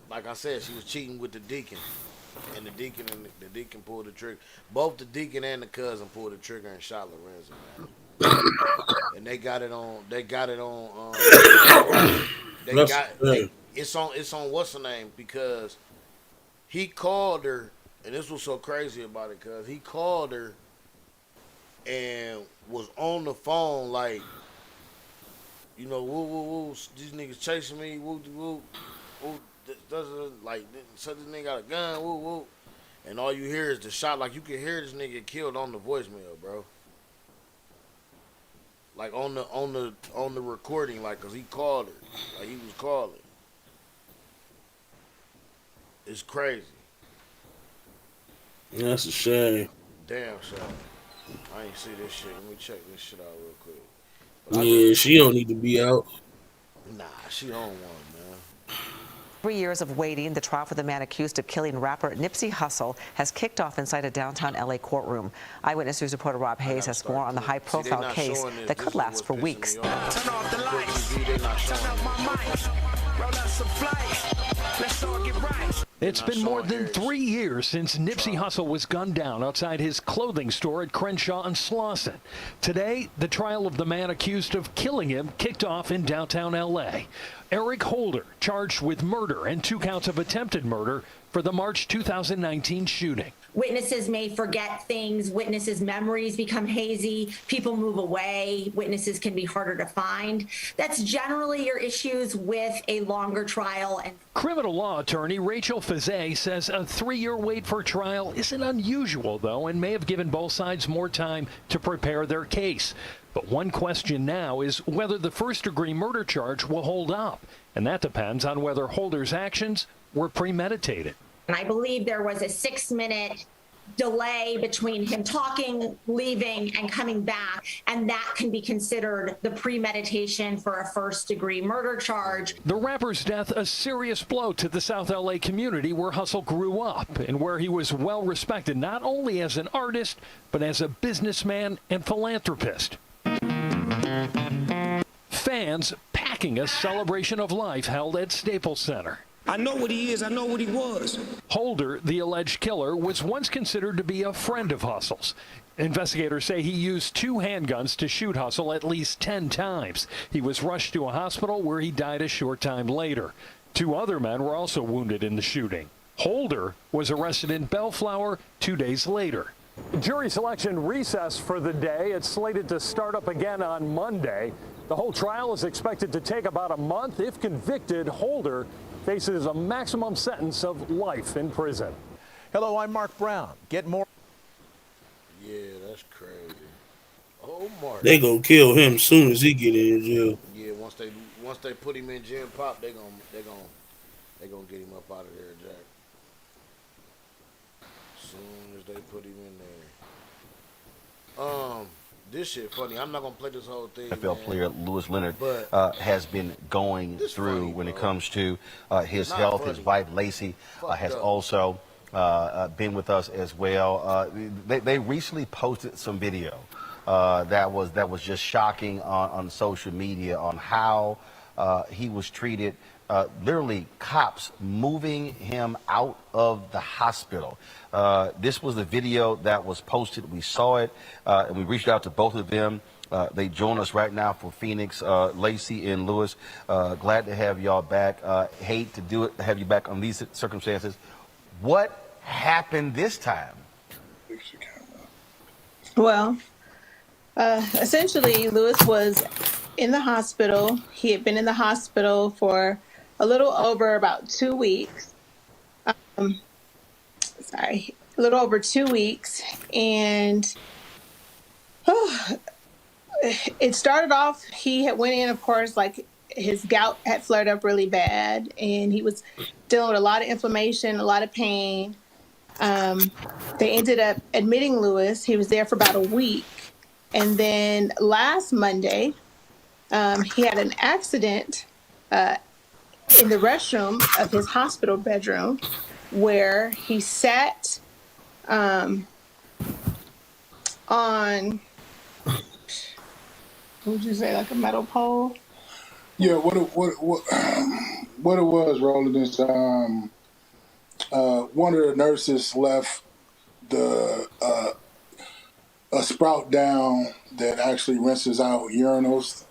like I said, she was cheating with the deacon. And the deacon pulled the trigger. Both the deacon and the cousin pulled the trigger and shot Lorenzen, man. And they got it on. It's on what's her name, because He called her, and this was so crazy about it, cause he called her and was on the phone like, you know, woo woo woo, these niggas chasing me, woo woo woo, like, so this nigga got a gun, woo woo, and all you hear is the shot. Like you can hear this nigga killed on the voicemail, bro. Like on the recording, like, cause he called her, like he was calling. It's crazy. That's a shame. Damn, son. I ain't see this shit. Let me check this shit out real quick. Yeah, she don't need to be out. Nah, she don't want, man. 3 years of waiting, the trial for the man accused of killing rapper Nipsey Hussle has kicked off inside a downtown LA courtroom. Eyewitness News reporter Rob Hayes has more on the high-profile case that could last for weeks. Turn off the lights. Turn up my mic. Roll out some flights. Let's all get right. It's been more than 3 years since Nipsey Hussle was gunned down outside his clothing store at Crenshaw and Slauson. Today, the trial of the man accused of killing him kicked off in downtown L.A. Eric Holder, charged with murder and 2 counts of attempted murder for the March 2019 shooting. Witnesses may forget things. Witnesses' memories become hazy. People move away. Witnesses can be harder to find. That's generally your issues with a longer trial. And criminal law attorney Rachel Fizet says a 3-year wait for trial isn't unusual, though, and may have given both sides more time to prepare their case. But one question now is whether the first-degree murder charge will hold up, and that depends on whether Holder's actions were premeditated. I believe there was a 6-minute delay between him talking, leaving, and coming back, and that can be considered the premeditation for a first-degree murder charge. The rapper's death a serious blow to the South LA community where Hussle grew up and where he was well respected not only as an artist, but as a businessman and philanthropist. Fans packing a celebration of life held at Staples Center. I know what he is. I know what he was. Holder, the alleged killer, was once considered to be a friend of Hussle's. Investigators say he used 2 handguns to shoot Hussle at least 10 times. He was rushed to a hospital where he died a short time later. 2 other men were also wounded in the shooting. Holder was arrested in Bellflower 2 days later. Jury selection recessed for the day. It's slated to start up again on Monday. The whole trial is expected to take about a month. If convicted, Holder faces a maximum sentence of life in prison. Hello, I'm Mark Brown. Get more. Yeah, that's crazy. Oh, Mark. They gonna kill him soon as he get in jail. Yeah, once they put him in Gen Pop, they gonna get him up out of there, Jack. Soon as they put him in there. This shit funny. I'm not gonna play this whole thing. NFL player Lewis Leonard But has been going through funny, when it bro. comes to his Not health. funny. His wife Lacey has up. also been with us as well. They recently posted some video that was just shocking on social media on how he was treated. Literally cops moving him out of the hospital. This was the video that was posted. We saw it, and we reached out to both of them. They join us right now for Phoenix, Lacey and Lewis. Glad to have y'all back. Hate to do it, to have you back on these circumstances. What happened this time? Well, essentially, Lewis was in the hospital. He had been in the hospital for a little over about 2 weeks. A little over 2 weeks. And it started off, he had went in, of course, like his gout had flared up really bad. And he was dealing with a lot of inflammation, a lot of pain. They ended up admitting Lewis. He was there for about a week. And then last Monday, he had an accident in the restroom of his hospital bedroom where he sat on, what would you say, like a metal pole? Yeah, what it was, Roland, is one of the nurses left a sprout down that actually rinses out urinals.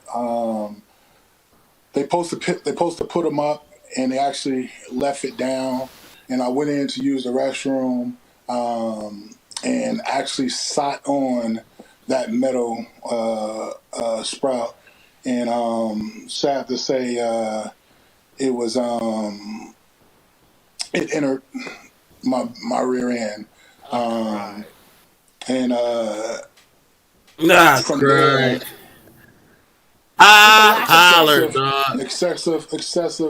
They supposed to put them up, and they actually left it down. and I went in to use the restroom, and actually sat on that metal sprout, and sad to say, it was it entered my rear end, and Nah, from cried. there, I hollered, dog. excessive.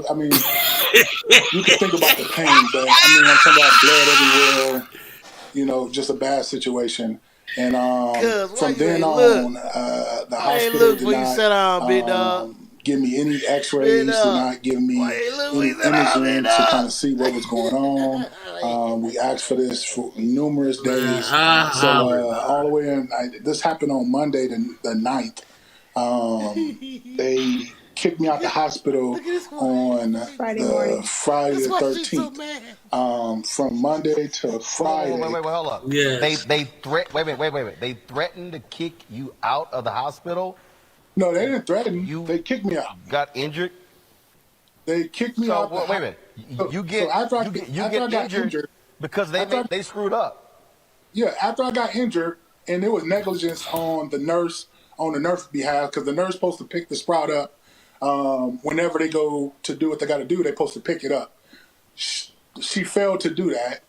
I mean, you could think about the pain, but I mean, I'm talking about blood everywhere. Just a bad situation. And Cuz, why from you then ain't look? on, the Why you ain't hospital look did before you not sat down, big dog? give me any Big X-rays, did dog. not give Why me you ain't look before you any sat down, big imaging to kind dog? of see what was going on. We asked for this for numerous Man, days. I So hollered, all the dog. way in, this happened on Monday, the 9th. They kicked me out the hospital Look at this one. on Friday the morning. Friday That's the why she's so 13th. mad. From Monday to Friday. Wait, hold up. Yes. Wait. They threatened to kick you out of the hospital. No, they didn't threaten. You They kicked me out. got injured. They kicked me So out the wait a hospital. minute. You So get after I get got injured injured, because after I, they screwed up. yeah, after I got injured, and it was negligence on the nurse behalf, because the nurse supposed to pick the sprout up. Whenever they go to do what they got to do, they're supposed to pick it up. She failed to do that.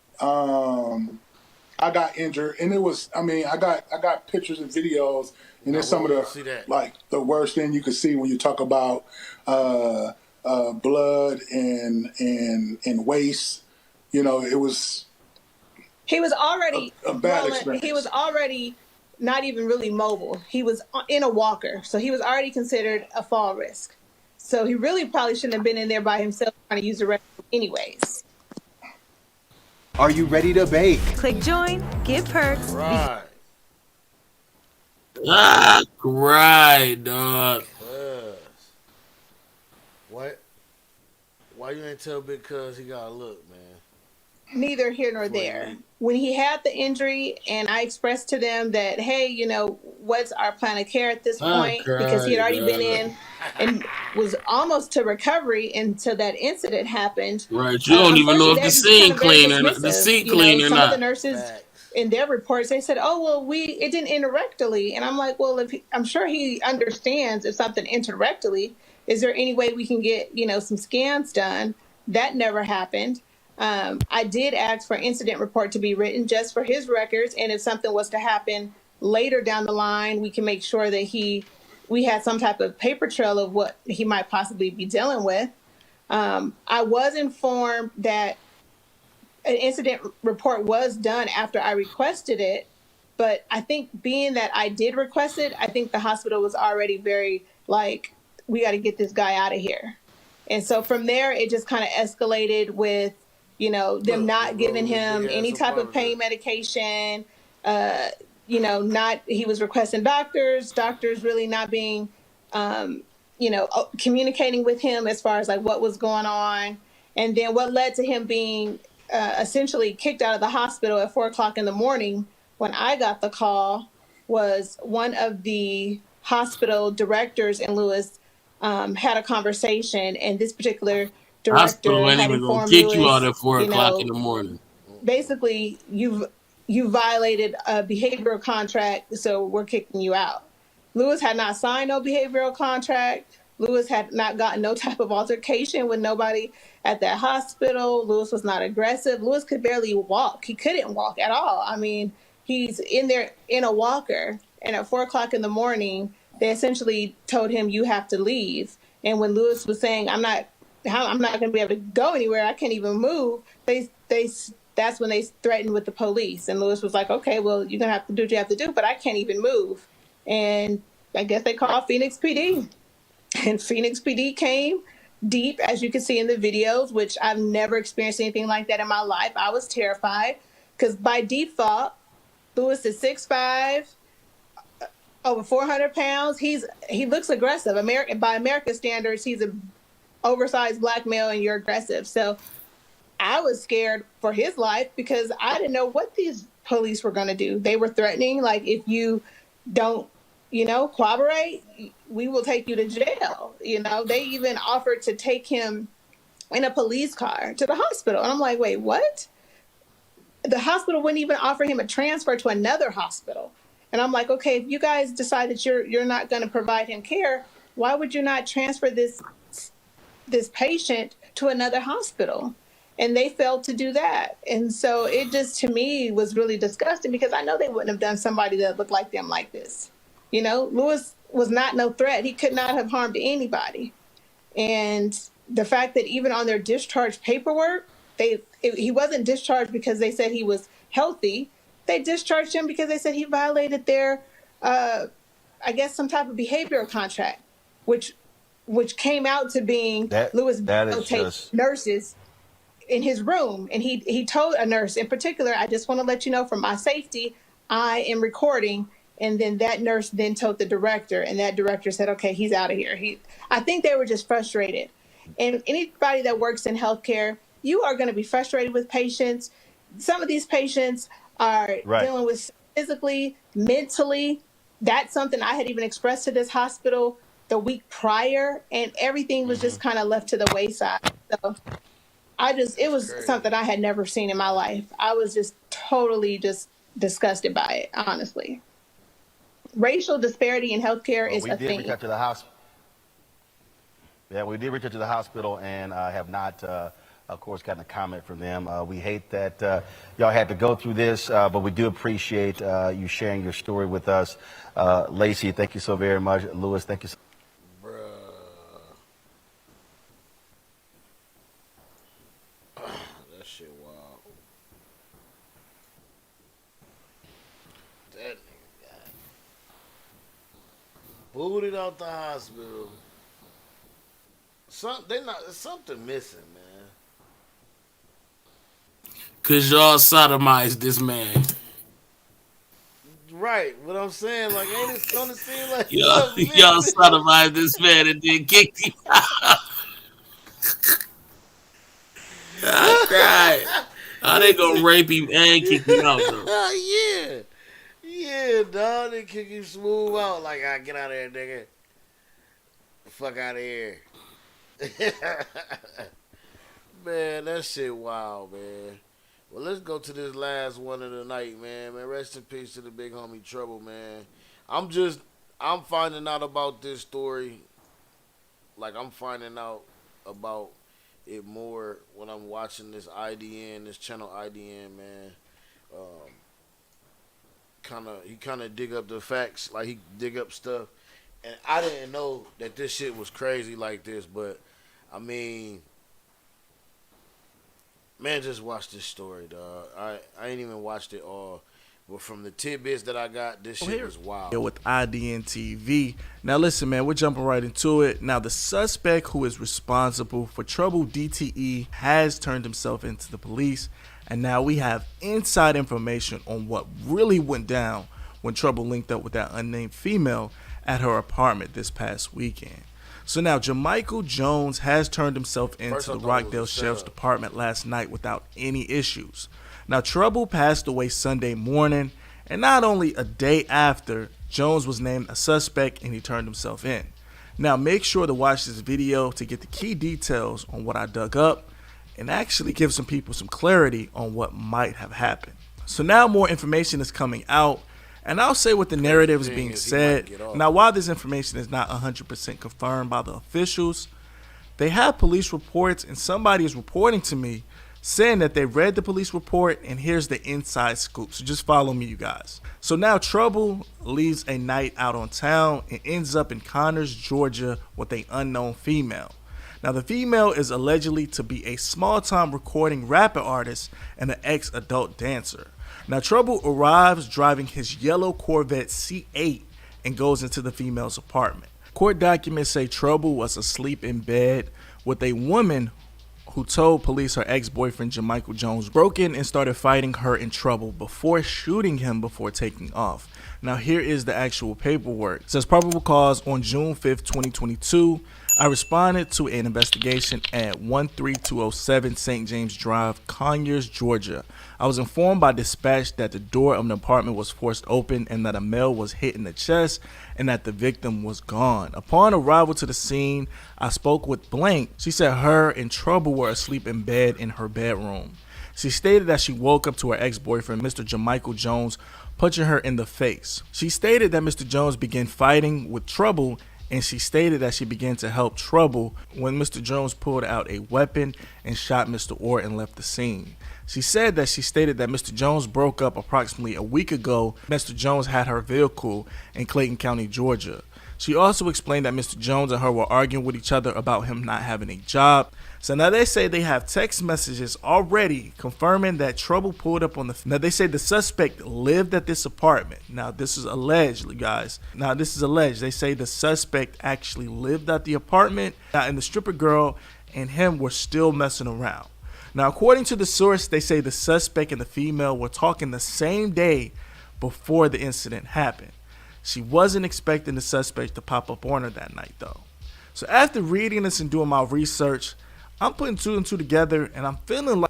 I got injured, and it was. I mean, I got pictures and videos, and No, it's where some of we gonna the see that? the worst thing you could see when you talk about blood and waste. It was He was already a bad He was experience. already not even really mobile. He was in a walker, so he was already considered a fall risk. So he really probably shouldn't have been in there by himself trying to use the restroom anyways. Are you ready to bake? Click join, get perks. Right. I cried, dog. Cuz. What? Why you ain't tell Big Cuz he gotta look, man? Neither here nor Before you there. leave. When he had the injury, and I expressed to them that, hey, what's our plan of care at this I point? Because he had cried, already been dog. in and was almost to recovery until that incident happened. Right. You don't even know Unfortunately, if the they're just kind scene of very clean or the dismissive. seat clean or Some of the not. nurses Facts. in their reports, they said, oh, well, it didn't enter rectally. And I'm like, well, I'm sure he understands if something entered rectally, is there any way we can get, some scans done? That never happened. I did ask for incident report to be written just for his records, and if something was to happen later down the line, we can make sure that we had some type of paper trail of what he might possibly be dealing with. I was informed that an incident report was done after I requested it, but I think being that I did request it, I think the hospital was already very like, we got to get this guy out of here. And so from there, it just kind of escalated with, them Look, just not giving rolling this big him ass any up type out of of there. pain medication. He was requesting doctors really not being, communicating with him as far as like what was going on. And then what led to him being essentially kicked out of the hospital at 4 o'clock in the morning when I got the call was one of the hospital directors in Lewis had a conversation, and this particular Hospital director ain't had even gonna informed kick you out Lewis, at 4 o'clock in the morning. basically you violated a behavioral contract, so we're kicking you out. Lewis had not signed no behavioral contract. Lewis had not gotten no type of altercation with nobody at that hospital. Lewis was not aggressive. Lewis could barely walk. He couldn't walk at all. I mean, he's in there in a walker, and at 4 o'clock in the morning, they essentially told him, you have to leave. And when Lewis was saying, I'm not going to be able to go anywhere, I can't even move, that's when they threatened with the police. And Lewis was like, okay, well, you're going to have to do what you have to do, but I can't even move. And I guess they called Phoenix PD. And Phoenix PD came deep, as you can see in the videos, which I've never experienced anything like that in my life. I was terrified because by default, Lewis is 6'5", over 400 pounds. He looks aggressive. By American standards, he's an oversized black male, and you're aggressive. So I was scared for his life because I didn't know what these police were going to do. They were threatening, like, if you don't, cooperate, we will take you to jail. They even offered to take him in a police car to the hospital. And I'm like, wait, what? The hospital wouldn't even offer him a transfer to another hospital. And I'm like, okay, if you guys decide that you're not going to provide him care, why would you not transfer this patient to another hospital? And they failed to do that. And so it just, to me, was really disgusting, because I know they wouldn't have done somebody that looked like them like this. You know, Lewis was not no threat. He could not have harmed anybody. And the fact that even on their discharge paperwork, he wasn't discharged because they said he was healthy. They discharged him because they said he violated their, I guess, some type of behavioral contract, which came out to being Lewis videotaped nurses in his room. And he told a nurse in particular, I just want to let you know, for my safety, I am recording. And then that nurse then told the director, and that director said, okay, he's out of here. I think they were just frustrated. And anybody that works in healthcare, you are going to be frustrated with patients. Some of these patients are dealing with physically, mentally. That's something I had even expressed to this hospital the week prior, and everything was just kind of left to the wayside. So it was something I had never seen in my life. I was just totally just disgusted by it, honestly. Racial disparity in healthcare is a thing. We did reach out to the hospital. Yeah, we did reach out to the hospital and have not, of course, gotten a comment from them. We hate that y'all had to go through this, but we do appreciate you sharing your story with us. Lacey, thank you so very much. Lewis, thank you so much. That shit wild. That nigga got booted out the hospital. There's something missing, man. Cause y'all sodomized this man. Right, what I'm saying, like, ain't it gonna seem like y'all sodomized this man and then kicked him out? I cried. How they gonna rape him and kick him out though? Yeah, dog. They kick you smooth out. Like, get out of here, nigga. Fuck out of here. Man, that shit wild, man. Well, let's go to this last one of the night, man. Man, rest in peace to the big homie Trouble, man. I'm finding out about this story. Like, I'm finding out about it more when I'm watching this channel IDN, man. He kind of dig up the facts, like he dig up stuff. And I didn't know that this shit was crazy like this, but I mean, man, just watch this story, dog. I ain't even watched it all, but from the tidbits that I got, this shit was wild. With IDN TV. Now listen, man, we're jumping right into it. Now the suspect who is responsible for Trouble DTE has turned himself into the police, and now we have inside information on what really went down when Trouble linked up with that unnamed female at her apartment this past weekend. So now Jamichael Jones has turned himself into the Rockdale Sheriff's Department last night without any issues. Now Trouble passed away Sunday morning, and not only a day after, Jones was named a suspect and he turned himself in. Now make sure to watch this video to get the key details on what I dug up and actually give some people some clarity on what might have happened. So now more information is coming out, and I'll say what the narrative is being said. Now, while this information is not 100% confirmed by the officials, they have police reports, and somebody is reporting to me saying that they read the police report, and here's the inside scoop. So just follow me, you guys. So now Trouble leaves a night out on town and ends up in Connors, Georgia with an unknown female. Now, the female is allegedly to be a small-time recording rapper artist and an ex-adult dancer. Now, Trouble arrives driving his yellow Corvette C8 and goes into the female's apartment. Court documents say Trouble was asleep in bed with a woman who told police her ex-boyfriend Jamichael Jones broke in and started fighting her in Trouble before shooting him before taking off. Now, here is the actual paperwork. It says probable cause on June 5th, 2022. I responded to an investigation at 13207 St. James Drive, Conyers, Georgia. I was informed by dispatch that the door of an apartment was forced open and that a male was hit in the chest and that the victim was gone. Upon arrival to the scene, I spoke with Blank. She said her and Trouble were asleep in bed in her bedroom. She stated that she woke up to her ex-boyfriend, Mr. Jamichael Jones, punching her in the face. She stated that Mr. Jones began fighting with Trouble, and she stated that she began to help Trouble when Mr. Jones pulled out a weapon and shot Mr. Orr and left the scene. She said that she stated that Mr. Jones broke up approximately a week ago. Mr. Jones had her vehicle in Clayton County, Georgia. She also explained that Mr. Jones and her were arguing with each other about him not having a job. So now they say they have text messages already confirming that Trouble pulled up on the... Now they say the suspect lived at this apartment. Now this is alleged, guys. Now this is alleged. They say the suspect actually lived at the apartment. Now, and the stripper girl and him were still messing around. Now, according to the source, they say the suspect and the female were talking the same day before the incident happened. She wasn't expecting the suspect to pop up on her that night, though. So after reading this and doing my research, I'm putting two and two together, and I'm feeling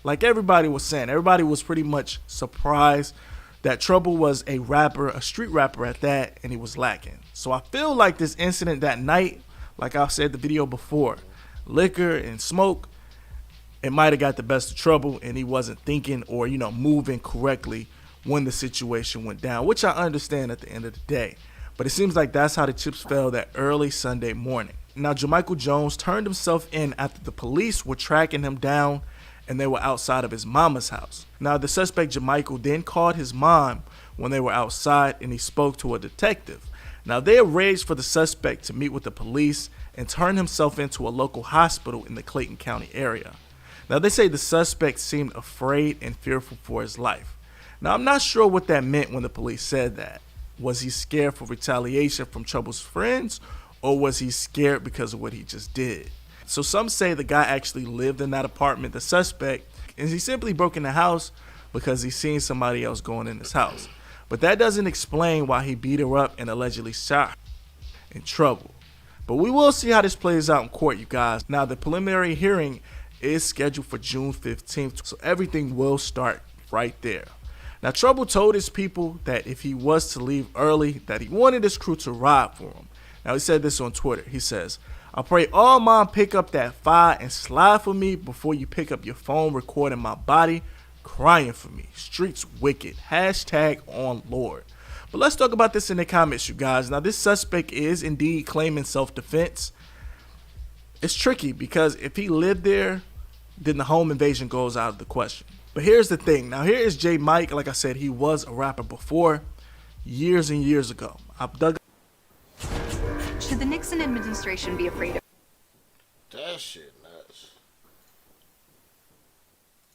like everybody was saying. Everybody was pretty much surprised that Trouble was a rapper, a street rapper at that, and he was lacking. So I feel like this incident that night, like I said in the video before, liquor and smoke, it might have got the best of Trouble, and he wasn't thinking or, moving correctly when the situation went down, which I understand at the end of the day. But it seems like that's how the chips fell that early Sunday morning. Now, Jamichael Jones turned himself in after the police were tracking him down and they were outside of his mama's house. Now, the suspect Jamichael then called his mom when they were outside and he spoke to a detective. Now, they arranged for the suspect to meet with the police and turn himself into a local hospital in the Clayton County area. Now, they say the suspect seemed afraid and fearful for his life. Now, I'm not sure what that meant when the police said that. Was he scared for retaliation from Trouble's friends, or was he scared because of what he just did? So some say the guy actually lived in that apartment, the suspect, and he simply broke in the house because he seen somebody else going in his house. But that doesn't explain why he beat her up and allegedly shot her in Trouble. But we will see how this plays out in court, you guys. Now, the preliminary hearing is scheduled for June 15th, so everything will start right there. Now, Trouble told his people that if he was to leave early, that he wanted his crew to ride for him. Now, he said this on Twitter. He says, "I pray all mom pick up that fire and slide for me before you pick up your phone recording my body crying for me. Streets wicked. Hashtag on Lord." But let's talk about this in the comments, you guys. Now, this suspect is indeed claiming self-defense. It's tricky because if he lived there, then the home invasion goes out of the question. But here's the thing. Now, here is J. Mike. Like I said, he was a rapper before, years and years ago. I've dug. Should the Nixon administration be afraid of that shit nuts?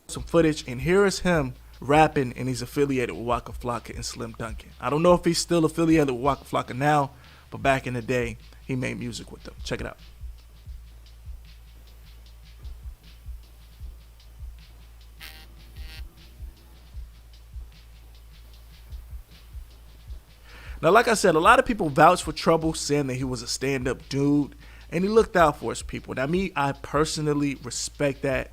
Some footage, and here is him rapping, and he's affiliated with Waka Flocka and Slim Duncan. I don't know if he's still affiliated with Waka Flocka now, but back in the day, he made music with them. Check it out. Now, like I said, a lot of people vouch for Trouble, saying that he was a stand-up dude, and he looked out for his people. Now, me, I personally respect that.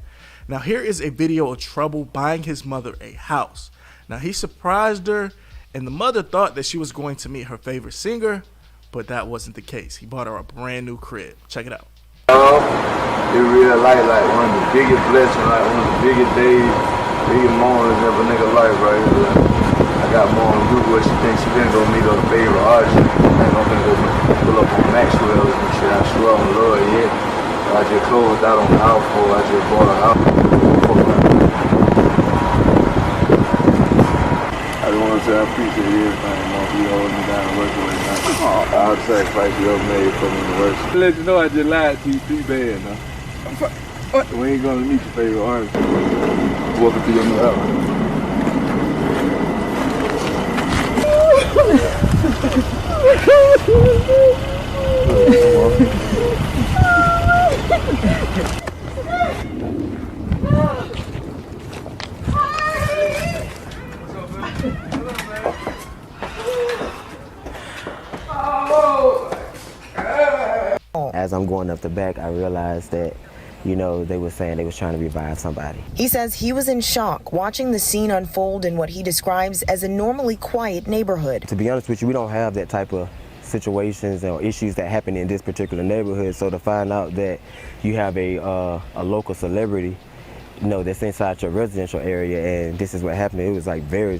Now, here is a video of Trouble buying his mother a house. Now, he surprised her, and the mother thought that she was going to meet her favorite singer, but that wasn't the case. He bought her a brand new crib. Check it out. In real life, like one of the biggest blessings, like one of the biggest days, biggest moments of a nigga life right here. I got more on Google what she thinks she gonna go meet her favorite artist. I'm gonna go pull up on Maxwell and shit. I swear on Lord, yeah. I just closed out on the house for I just bought a house. I just want to say I appreciate everything, man. You holding me down and working with me. All the sacrifice you ever made for me in the work. I let you know I just lied to you too bad now. What? We ain't gonna meet your favorite artist. Welcome to your new house. as I'm going up the back, I realized that, you know, they were saying they was trying to revive somebody. He says he was in shock watching the scene unfold in what he describes as a normally quiet neighborhood. To be honest with you, we don't have that type of situations or issues that happen in this particular neighborhood. So to find out that you have a local celebrity, you know, that's inside your residential area and this is what happened, it was like very,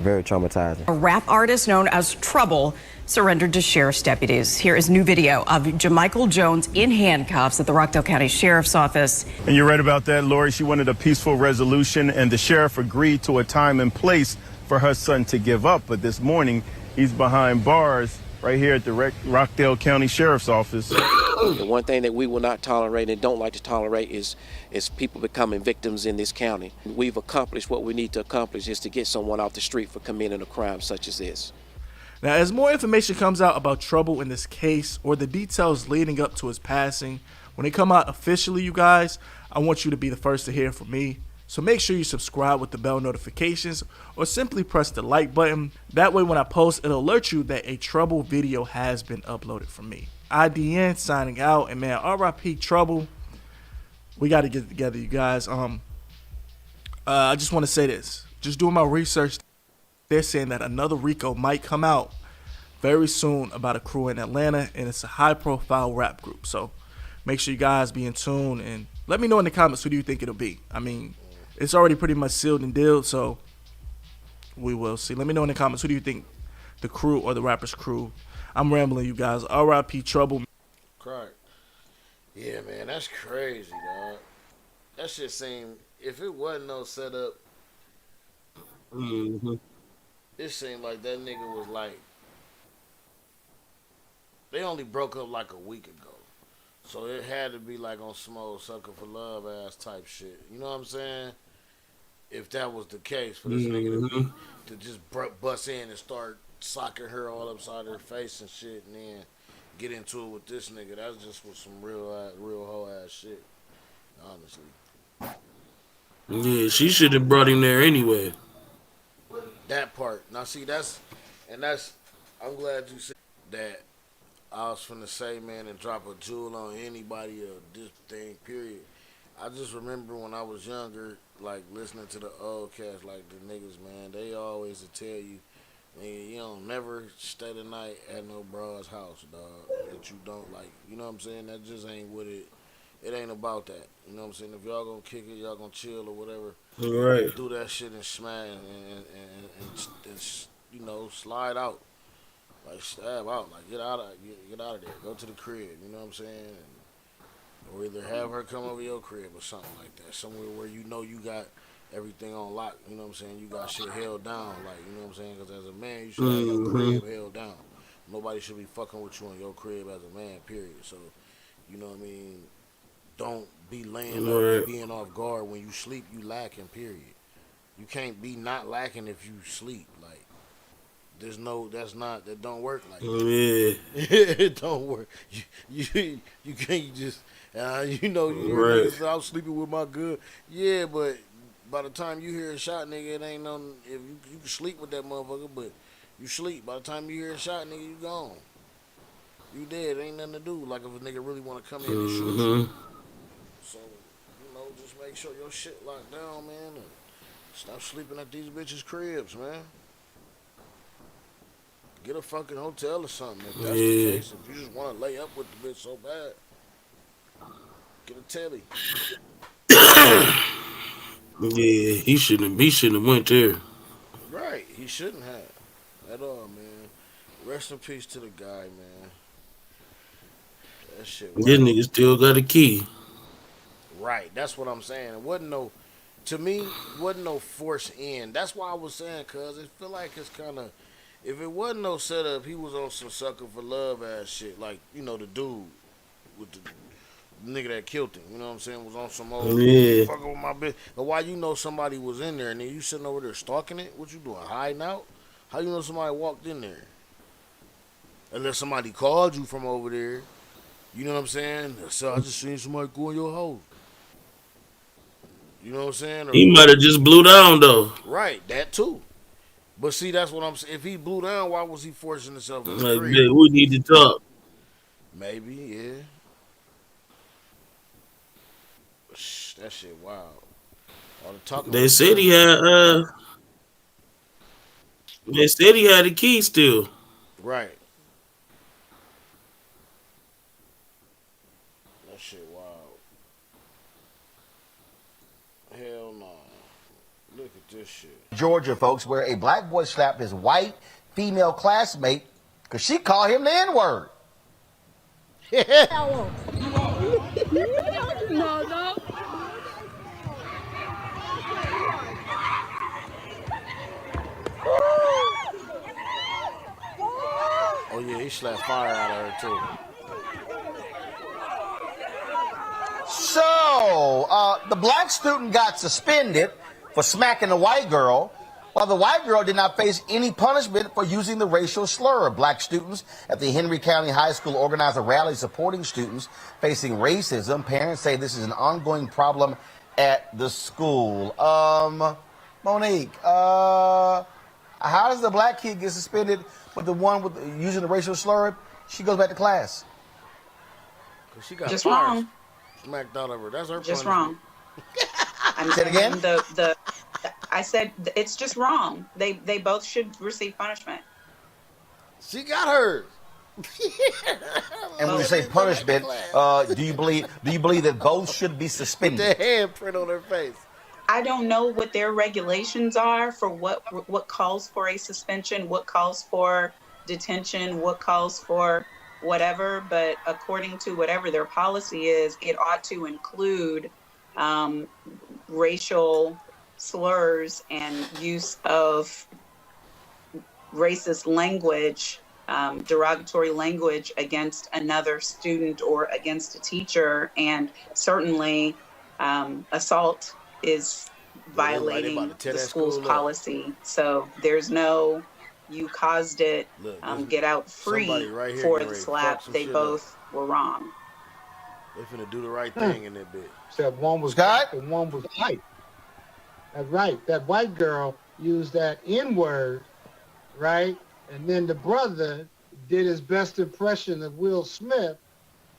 very traumatizing. A rap artist known as Trouble surrendered to sheriff's deputies. Here is new video of Jamichael Jones in handcuffs at the Rockdale County Sheriff's Office. And you're right about that, Lori. She wanted a peaceful resolution, and the sheriff agreed to a time and place for her son to give up. But this morning, he's behind bars right here at the Rockdale County Sheriff's Office. The one thing that we will not tolerate and don't like to tolerate is people becoming victims in this county. We've accomplished what we need to accomplish, is to get someone off the street for committing a crime such as this. Now, as more information comes out about Trouble in this case or the details leading up to his passing, when they come out officially, you guys, I want you to be the first to hear from me. So make sure you subscribe with the bell notifications or simply press the like button. That way when I post, it'll alert you that a Trouble video has been uploaded from me. IDN signing out, and man, R.I.P. Trouble. We got to get it together, you guys. I just want to say this. Just doing my research, they're saying that another RICO might come out very soon about a crew in Atlanta, and it's a high-profile rap group. So make sure you guys be in tune, and let me know in the comments who do you think it'll be. I mean, it's already pretty much sealed and dealed, so we will see. Let me know in the comments who do you think the crew or the rapper's crew. I'm rambling, you guys. R.I.P. Trouble. Crack. Yeah, man, that's crazy, dog. That shit seemed, if it wasn't no setup, it seemed like that nigga was like, they only broke up like a week ago. So it had to be like on some old sucker for love ass type shit. You know what I'm saying? If that was the case, for this nigga to just bust in and start socking her all upside her face and shit, and then get into it with this nigga, that just was some real hoe ass shit, honestly. Yeah, she should have brought him there anyway. That part. Now see, I'm glad you said that. I was finna say, man, and drop a jewel on anybody of this thing, period. I just remember when I was younger, like, listening to the old cats, like, the niggas, man, they always would tell you, man, you don't never stay the night at no broad's house, dog, that you don't like. You know what I'm saying? That just ain't what it ain't about that. You know what I'm saying? If y'all gonna kick it, y'all gonna chill or whatever. Right. Do that shit and smash and you know, slide out. Like, stab out. Like, get out of there. Go to the crib. You know what I'm saying? Or either have her come over your crib or something like that. Somewhere where you know you got everything on lock. You know what I'm saying? You got shit held down. Like, you know what I'm saying? Because as a man, you should have your crib held down. Nobody should be fucking with you on your crib as a man, period. So, you know what I mean? Don't be laying up and being off guard. When you sleep, you lacking, period. You can't be not lacking if you sleep. Like, that don't work like that. Yeah. It don't work. You can't just, you know, I was sleeping with my good. Yeah, but by the time you hear a shot, nigga, it ain't no, if you can sleep with that motherfucker, but you sleep. By the time you hear a shot, nigga, you gone. You dead. Ain't nothing to do. Like if a nigga really want to come in and shoot you. So, you know, just make sure your shit locked down, man, and stop sleeping at these bitches' cribs, man. Get a fucking hotel or something if that's the case. If you just want to lay up with the bitch so bad, get a telly. Yeah, he shouldn't have went there. Right, he shouldn't have at all, man. Rest in peace to the guy, man. That shit. This nigga still got a key. Right, that's what I'm saying. It wasn't no force in. That's why I was saying, cuz it feel like it's kind of, if it wasn't no setup, he was on some sucker for love ass shit. Like, you know, the dude with the nigga that killed him, you know what I'm saying, was on some old fucking with my bitch. But why you know somebody was in there and then you sitting over there stalking it? What you doing, hiding out? How you know somebody walked in there? Unless somebody called you from over there. You know what I'm saying? So I just seen somebody go in your house. You know what I'm saying? Or, he might have just blew down though. Right, that too. But see, that's what I'm saying. If he blew down, why was he forcing himself in the like, crib? man, we need to talk. Maybe, yeah. That shit wild. All the talking. They said he had. They said he had the key still. Right. That shit wild. Hell no. Look at this shit. Georgia, folks, where a black boy slapped his white female classmate because she called him the N-word. No. Oh yeah, he slapped fire out of her too. So, the black student got suspended for smacking the white girl, while the white girl did not face any punishment for using the racial slur. Black students at the Henry County High School organized a rally supporting students facing racism. Parents say this is an ongoing problem at the school. Monique, how does the black kid get suspended, but the one with using the racial slur, she goes back to class? Cause she got just fired, wrong. Smacked out of her. That's her Just punishment. wrong. Say it again? I said it's just wrong. They both should receive punishment. She got hers. And when you say punishment, do you believe that both should be suspended? With their handprint on their face. I don't know what their regulations are for what calls for a suspension, what calls for detention, what calls for whatever, but according to whatever their policy is, it ought to include racial slurs and use of racist language, derogatory language against another student or against a teacher, and certainly assault is violating the school's policy. So there's no, you caused it, get out free right here for the slap. They both were wrong. They finna do the right thing in that bitch. Said one was black and one was white. That's right. That white girl used that N-word, right? And then the brother did his best impression of Will Smith.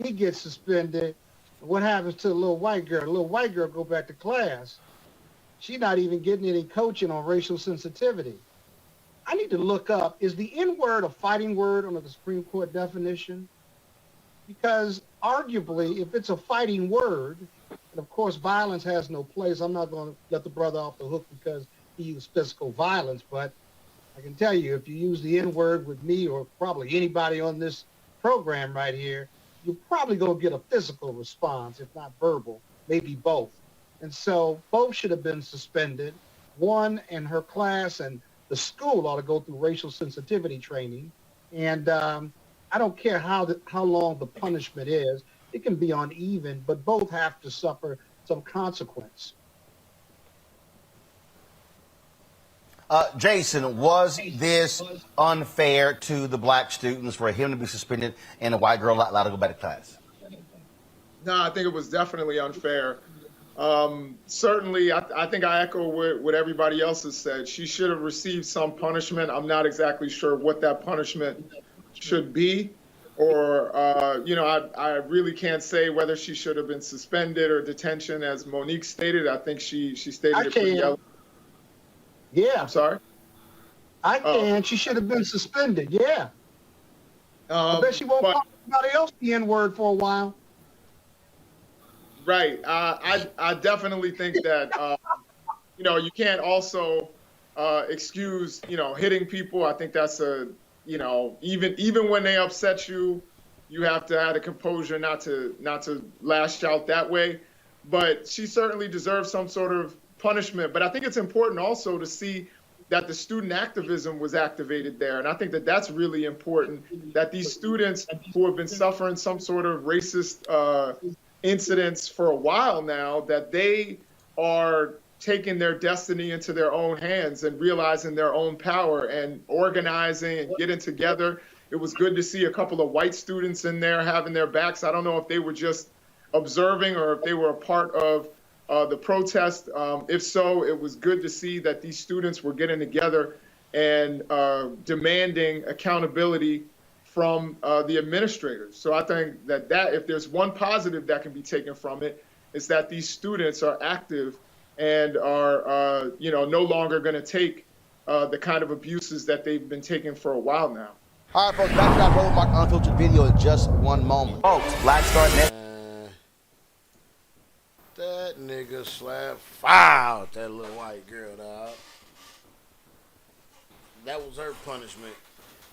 He gets suspended. What happens to the little white girl? The little white girl go back to class. She's not even getting any coaching on racial sensitivity. I need to look up, is the N-word a fighting word under the Supreme Court definition? Because arguably, if it's a fighting word, and of course violence has no place, I'm not going to let the brother off the hook because he used physical violence, but I can tell you, if you use the N-word with me or probably anybody on this program right here, you're probably going to get a physical response, if not verbal, maybe both. And so both should have been suspended. One in her class, and the school ought to go through racial sensitivity training. And I don't care how long the punishment is. It can be uneven, but both have to suffer some consequence. Jason, was this unfair to the black students for him to be suspended and the white girl not allowed to go back to class? No, I think it was definitely unfair. Certainly, I think I echo what everybody else has said. She should have received some punishment. I'm not exactly sure what that punishment should be, or I really can't say whether she should have been suspended or detention, as Monique stated. I think she stated it pretty eloquently. Yeah. I'm sorry? I can. She should have been suspended. Yeah. I bet she won't call anybody else the N-word for a while. Right. I definitely think that, you can't also excuse, hitting people. I think that's even when they upset you, you have to have the composure not to lash out that way. But she certainly deserves some sort of punishment. But I think it's important also to see that the student activism was activated there. And I think that that's really important, that these students who have been suffering some sort of racist incidents for a while now, that they are taking their destiny into their own hands and realizing their own power and organizing and getting together. It was good to see a couple of white students in there having their backs. I don't know if they were just observing or if they were a part of the protest. If so, it was good to see that these students were getting together and demanding accountability from the administrators. So I think that if there's one positive that can be taken from it, is that these students are active and are, no longer going to take the kind of abuses that they've been taking for a while now. All right, folks, back to that Road Mark Unfiltered video in just one moment. Folks, Black Star Net. That nigga slapped foul that little white girl, dog. That was her punishment.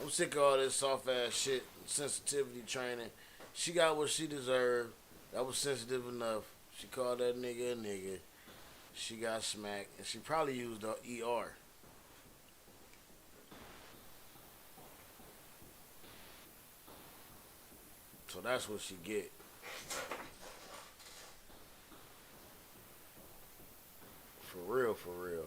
I'm sick of all this soft ass shit, sensitivity training. She got what she deserved. That was sensitive enough. She called that nigga a nigga. She got smacked, and she probably used the ER. So that's what she get. For real, for real.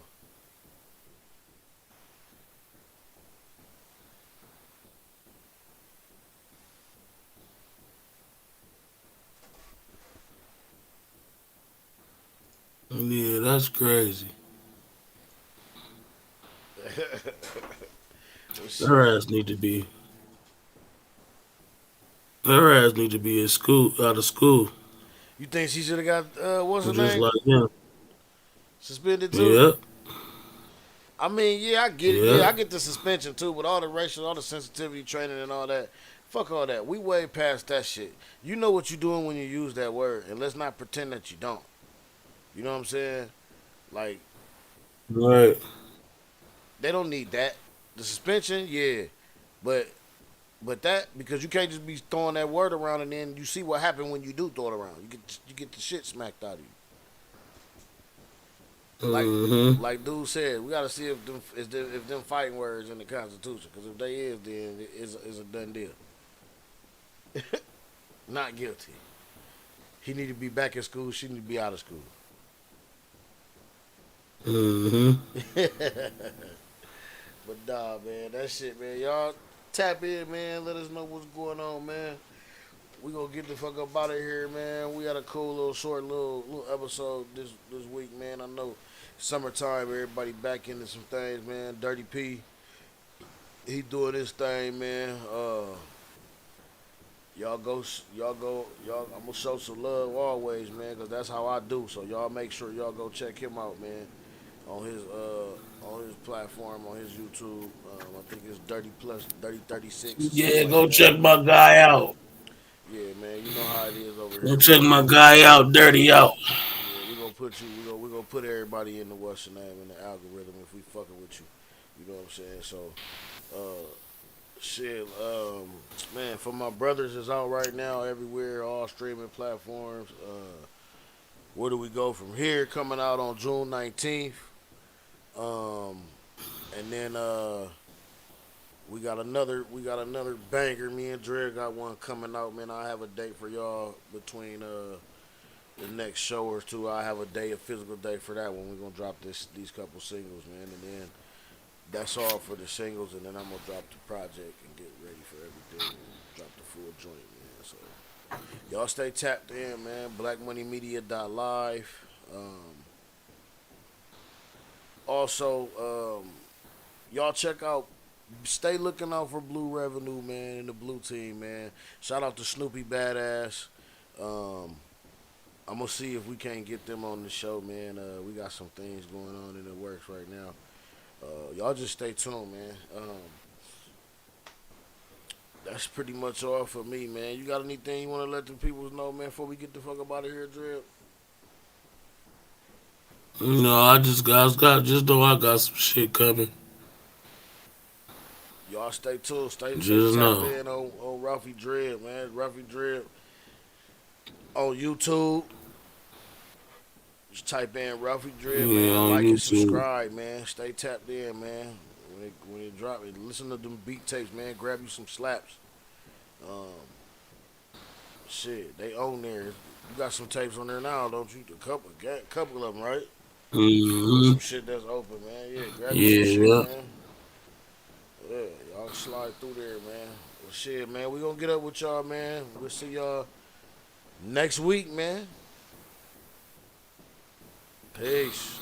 Yeah, that's crazy. Her ass need to be. Her ass need to be in school, out of school. You think she should have got what's her Just name? like him. Suspended too? Yep. I mean, yeah, I get it. Yeah, I get the suspension too, but all the racial, all the sensitivity training and all that. Fuck all that. We way past that shit. You know what you're doing when you use that word, and let's not pretend that you don't. You know what I'm saying? Like, Right. they don't need that. The suspension, yeah, but that, because you can't just be throwing that word around and then you see what happened when you do throw it around. You get the shit smacked out of you. Like dude said, we gotta see if them fighting words in the Constitution. Because if they is, then it's a done deal. Not guilty. He need to be back in school. She need to be out of school. But nah, man, that shit, man. Y'all tap in, man. Let us know what's going on, man. We gonna get the fuck up out of here, man. We had a cool little short little episode this week, man. I know summertime, everybody back into some things, man. Dirty P, he doing his thing, man. Y'all go. I'm gonna show some love always, man, cause that's how I do. So y'all make sure y'all go check him out, man, on his platform, on his YouTube. I think it's 3036. Yeah, go check my guy out. Yeah, man, you know how it is over here. Go check my guy out, Dirty out. Yeah, we gonna put you. We gonna put everybody in the what's your name in the algorithm if we fucking with you. You know what I'm saying? So, shit, man, for my brothers is out right now everywhere, all streaming platforms. Where do we go from here? Coming out on June 19th. And then we got another banger. Me and Dre got one coming out, man. I have a date for y'all between the next show or two. I have a physical day for that one. We're gonna drop these couple singles, man, and then that's all for the singles, and then I'm gonna drop the project and get ready for everything and drop the full joint, man. So y'all stay tapped in, man. BlackMoneyMedia.live. Also, y'all check out, stay looking out for Blue Revenue, man, and the Blue Team, man. Shout out to Snoopy Badass. I'm gonna see if we can't get them on the show, man. We got some things going on in the works right now. Y'all just stay tuned, man. That's pretty much all for me, man. You got anything you want to let the people know, man, before we get the fuck up out of here, Drip? No, I just know I got some shit coming. Y'all stay tuned. Stay tap in on Ruffy Drip, man. Ruffy Drip on YouTube. Just type in Ruffy Drip, man. Like and subscribe, man. Stay tapped in, man. When it drop, listen to them beat tapes, man. Grab you some slaps. Shit, they own there. You got some tapes on there now, don't you? A couple of them, right? Some shit that's open, man. Yeah, grab you some shit, man. Yeah, y'all slide through there, man. Well, shit, man. We gonna get up with y'all, man. We'll see y'all next week, man. Peace.